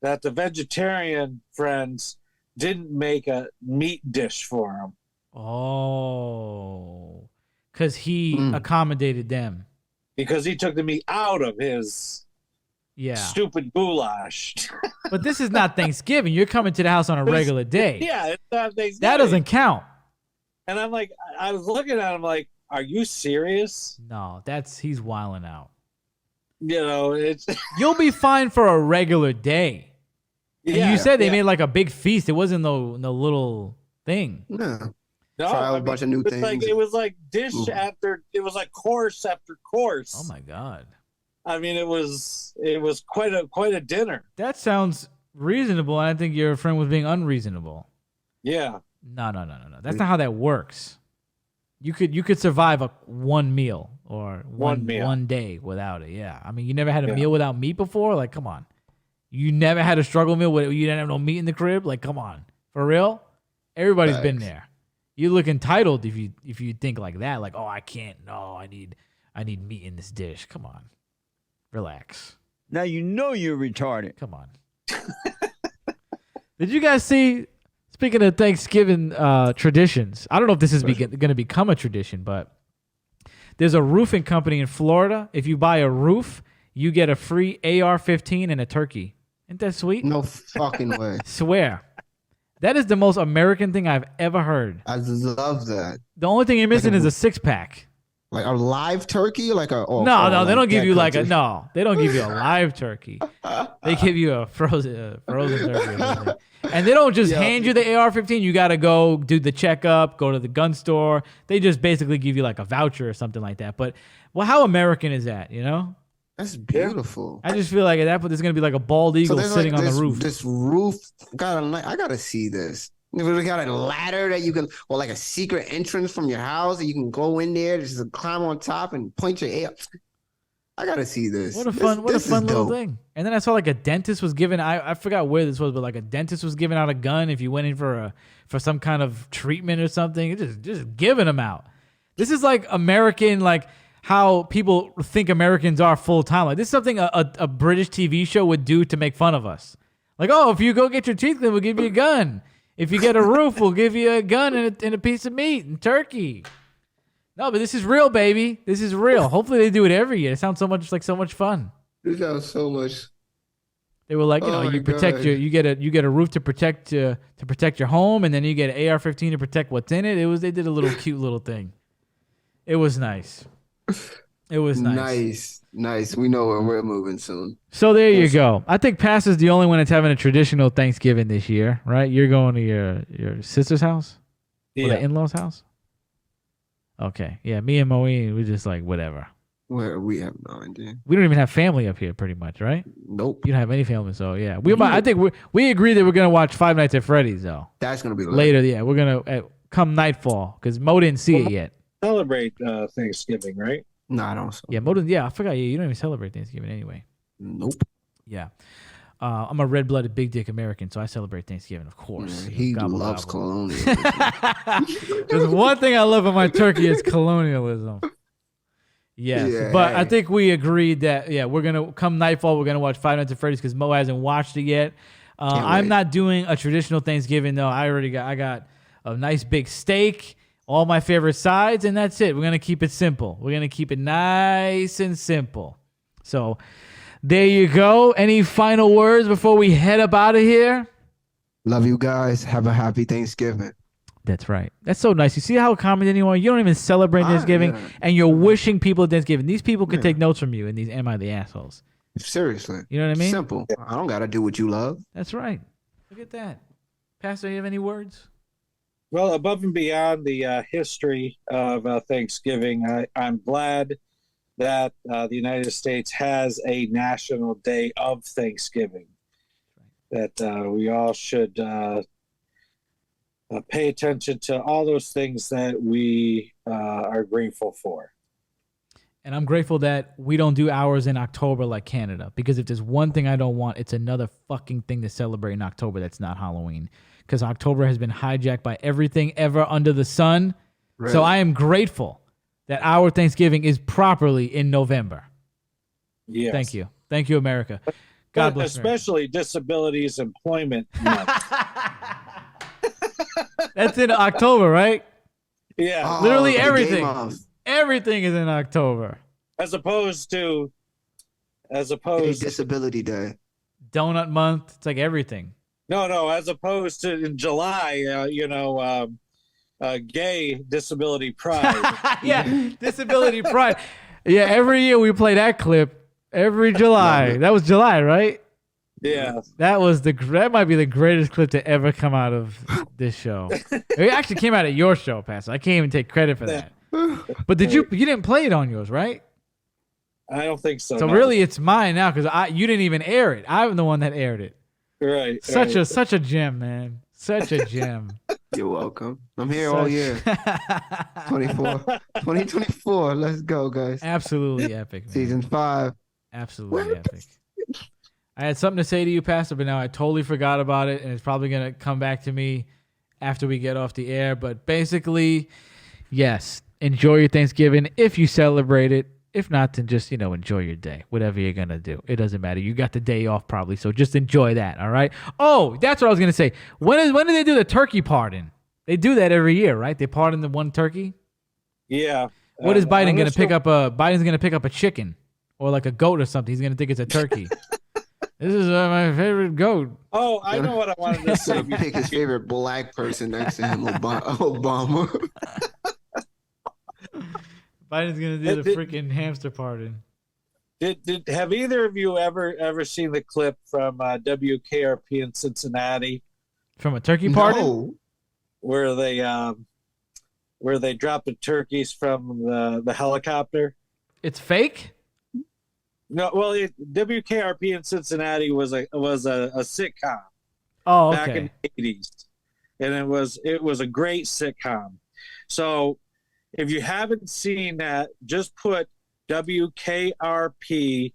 that the vegetarian friends didn't make a meat dish for him. Oh, because he accommodated them. Because he took the meat out of his stupid goulash. But this is not Thanksgiving. You're coming to the house on a regular day. Yeah, it's not Thanksgiving. That doesn't count. And I'm like, I was looking at him like, are you serious? No, he's wilding out. You know, it's you'll be fine for a regular day. And you said they made like a big feast. It wasn't no little thing. No. Try a bunch of new things. It was like dish after. It was like course after course. Oh my god! I mean, it was quite a dinner. That sounds reasonable, and I think your friend was being unreasonable. Yeah. No. That's not how that works. You could survive one meal or one day without it. Yeah. I mean, you never had a meal without meat before? Like, come on. You never had a struggle meal where you didn't have no meat in the crib? Like, come on. For real? Everybody's been there. You look entitled if you think like that. Like, oh, I can't. No, I need meat in this dish. Come on. Relax. Now you know you're retarded. Come on. Did you guys see, speaking of Thanksgiving traditions, I don't know if this is going to become a tradition, but there's a roofing company in Florida. If you buy a roof, you get a free AR-15 and a turkey. Isn't that sweet? No fucking way. Swear. That is the most American thing I've ever heard. I love that. The only thing you're missing is a six-pack. Like a live turkey? No, they don't give you like they don't give you a live turkey. They give you a frozen turkey. And they don't just hand you the AR-15. You got to go do the checkup, go to the gun store. They just basically give you like a voucher or something like that. But, well, how American is that, you know? That's beautiful. I just feel like at that point there's going to be like a bald eagle sitting on the roof. This roof, I got to see this. If we got a ladder that you can, or like a secret entrance from your house that you can go in there, just climb on top and point your AR. I gotta see this. What a fun This is little dope. thing. And then I saw like a dentist was giving. I forgot where this was, but like a dentist was giving out a gun if you went in for some kind of treatment or something. It's just giving them out. This is like American, like how people think Americans are full time. Like this is something a British TV show would do to make fun of us. Like, oh, if you go get your teeth cleaned, we'll give you a gun. If you get a roof, we'll give you a gun and a piece of meat and turkey. No, but this is real, baby. This is real. Hopefully they do it every year. It sounds so much fun. This sounds so much. They were like, Oh you my protect God. you get a roof to protect your home, and then you get an AR-15 to protect what's in it. They did a little cute little thing. It was nice. It was nice. Nice. We know where we're moving soon. So there you go. I think Pass is the only one that's having a traditional Thanksgiving this year, right? You're going to your sister's house? Or the in-laws' house? Okay. Yeah, me and Moeen, we're just like, whatever. Where we have no idea. We don't even have family up here, pretty much, right? Nope. You don't have any family, so yeah. I think we agree that we're gonna watch Five Nights at Freddy's though. That's gonna be Later. Yeah, we're gonna come nightfall because Mo didn't see it yet. Celebrate Thanksgiving, right? No, I don't. Yeah, Mo didn't. Yeah, I forgot. Yeah, you don't even celebrate Thanksgiving anyway. Nope. Yeah. I'm a red-blooded, big dick American, so I celebrate Thanksgiving, of course. He Gobble, loves gobble. colonialism. There's one thing I love about my turkey is colonialism. Yes, Yeah, but hey. I think we agreed that we're gonna come nightfall. We're gonna watch Five Nights at Freddy's because Mo hasn't watched it yet. I'm wait. not doing a traditional Thanksgiving though. I got a nice big steak, all my favorite sides, and that's it. We're gonna keep it simple. We're gonna keep it nice and simple. So there you go. Any final words before we head up out of here? Love you guys. Have a happy Thanksgiving. That's right. That's so nice. You see how accommodating you are? You don't even celebrate Thanksgiving, yeah. and you're wishing people Thanksgiving. These people can Yeah. take notes from you, and these Am I the Assholes? Seriously. You know what I mean? Simple. I don't gotta do what you love. That's right. Look at that. Pastor, you have any words? Well, above and beyond the history of Thanksgiving, I'm glad that the United States has a national day of Thanksgiving. That we all should pay attention to all those things that we are grateful for. And I'm grateful that we don't do ours in October like Canada, because if there's one thing I don't want, it's another fucking thing to celebrate in October that's not Halloween. Because October has been hijacked by everything ever under the sun. Right. So I am grateful that our Thanksgiving is properly in November. Yes. Thank you. Thank you, America. God But bless America. especially Disabilities Employment Month. That's in October, right? Yeah. Literally the everything. game of Everything is in October. As opposed to Disability Day. Donut month. It's like everything. No, as opposed to in July, gay disability pride. Yeah, disability pride. Yeah, every year we play that clip. Every July. That was July, right? Yeah. That might be the greatest clip to ever come out of this show. It actually came out of your show, Pastor. I can't even take credit for that. But you didn't play it on yours, right? I don't think so. So no. really it's mine now because you didn't even air it. I'm the one that aired it. Right. Such a gem, man. Such a gem. You're welcome. I'm here all year. 2024. Let's go, guys. Absolutely epic, man. Season 5. Absolutely epic. I had something to say to you, Pastor, but now I totally forgot about it, and it's probably going to come back to me after we get off the air. But basically, yes, enjoy your Thanksgiving if you celebrate it. If not, then just, enjoy your day, whatever you're going to do. It doesn't matter. You got the day off probably, so just enjoy that, all right? Oh, that's what I was going to say. When do they do the turkey pardon? They do that every year, right? They pardon the one turkey? Yeah. What is Biden I'm going to pick sure- up? Biden's going to pick up a chicken or like a goat or something. He's going to think it's a turkey. This is my favorite goat. Oh, I know what I wanted to say. So pick his favorite black person next to him, Obama. Biden's going to do the freaking hamster pardon. Did have either of you ever seen the clip from WKRP in Cincinnati From a turkey pardon? No. where they dropped the turkeys from the helicopter? It's fake? No, well, WKRP in Cincinnati was a sitcom Oh, back in okay. the 80s, and it was a great sitcom. So if you haven't seen that, just put WKRP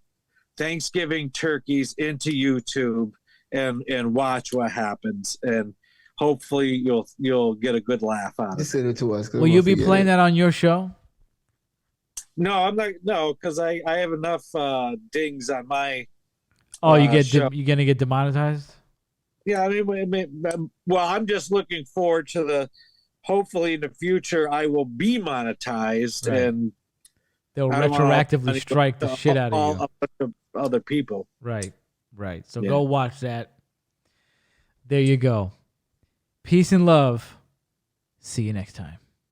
Thanksgiving turkeys into YouTube and watch what happens, and hopefully you'll get a good laugh out of Just it. send it to us. Will you be playing that on your show? No, I'm not. No, because I have enough dings on my. Oh, you're gonna get demonetized? Yeah, I mean, well, I'm just looking forward to the. Hopefully, in the future, I will be monetized, Right. and They'll I don't want all retroactively money strike the to shit out of all you. a bunch of other people. Right. So Yeah. go watch that. There you go. Peace and love. See you next time.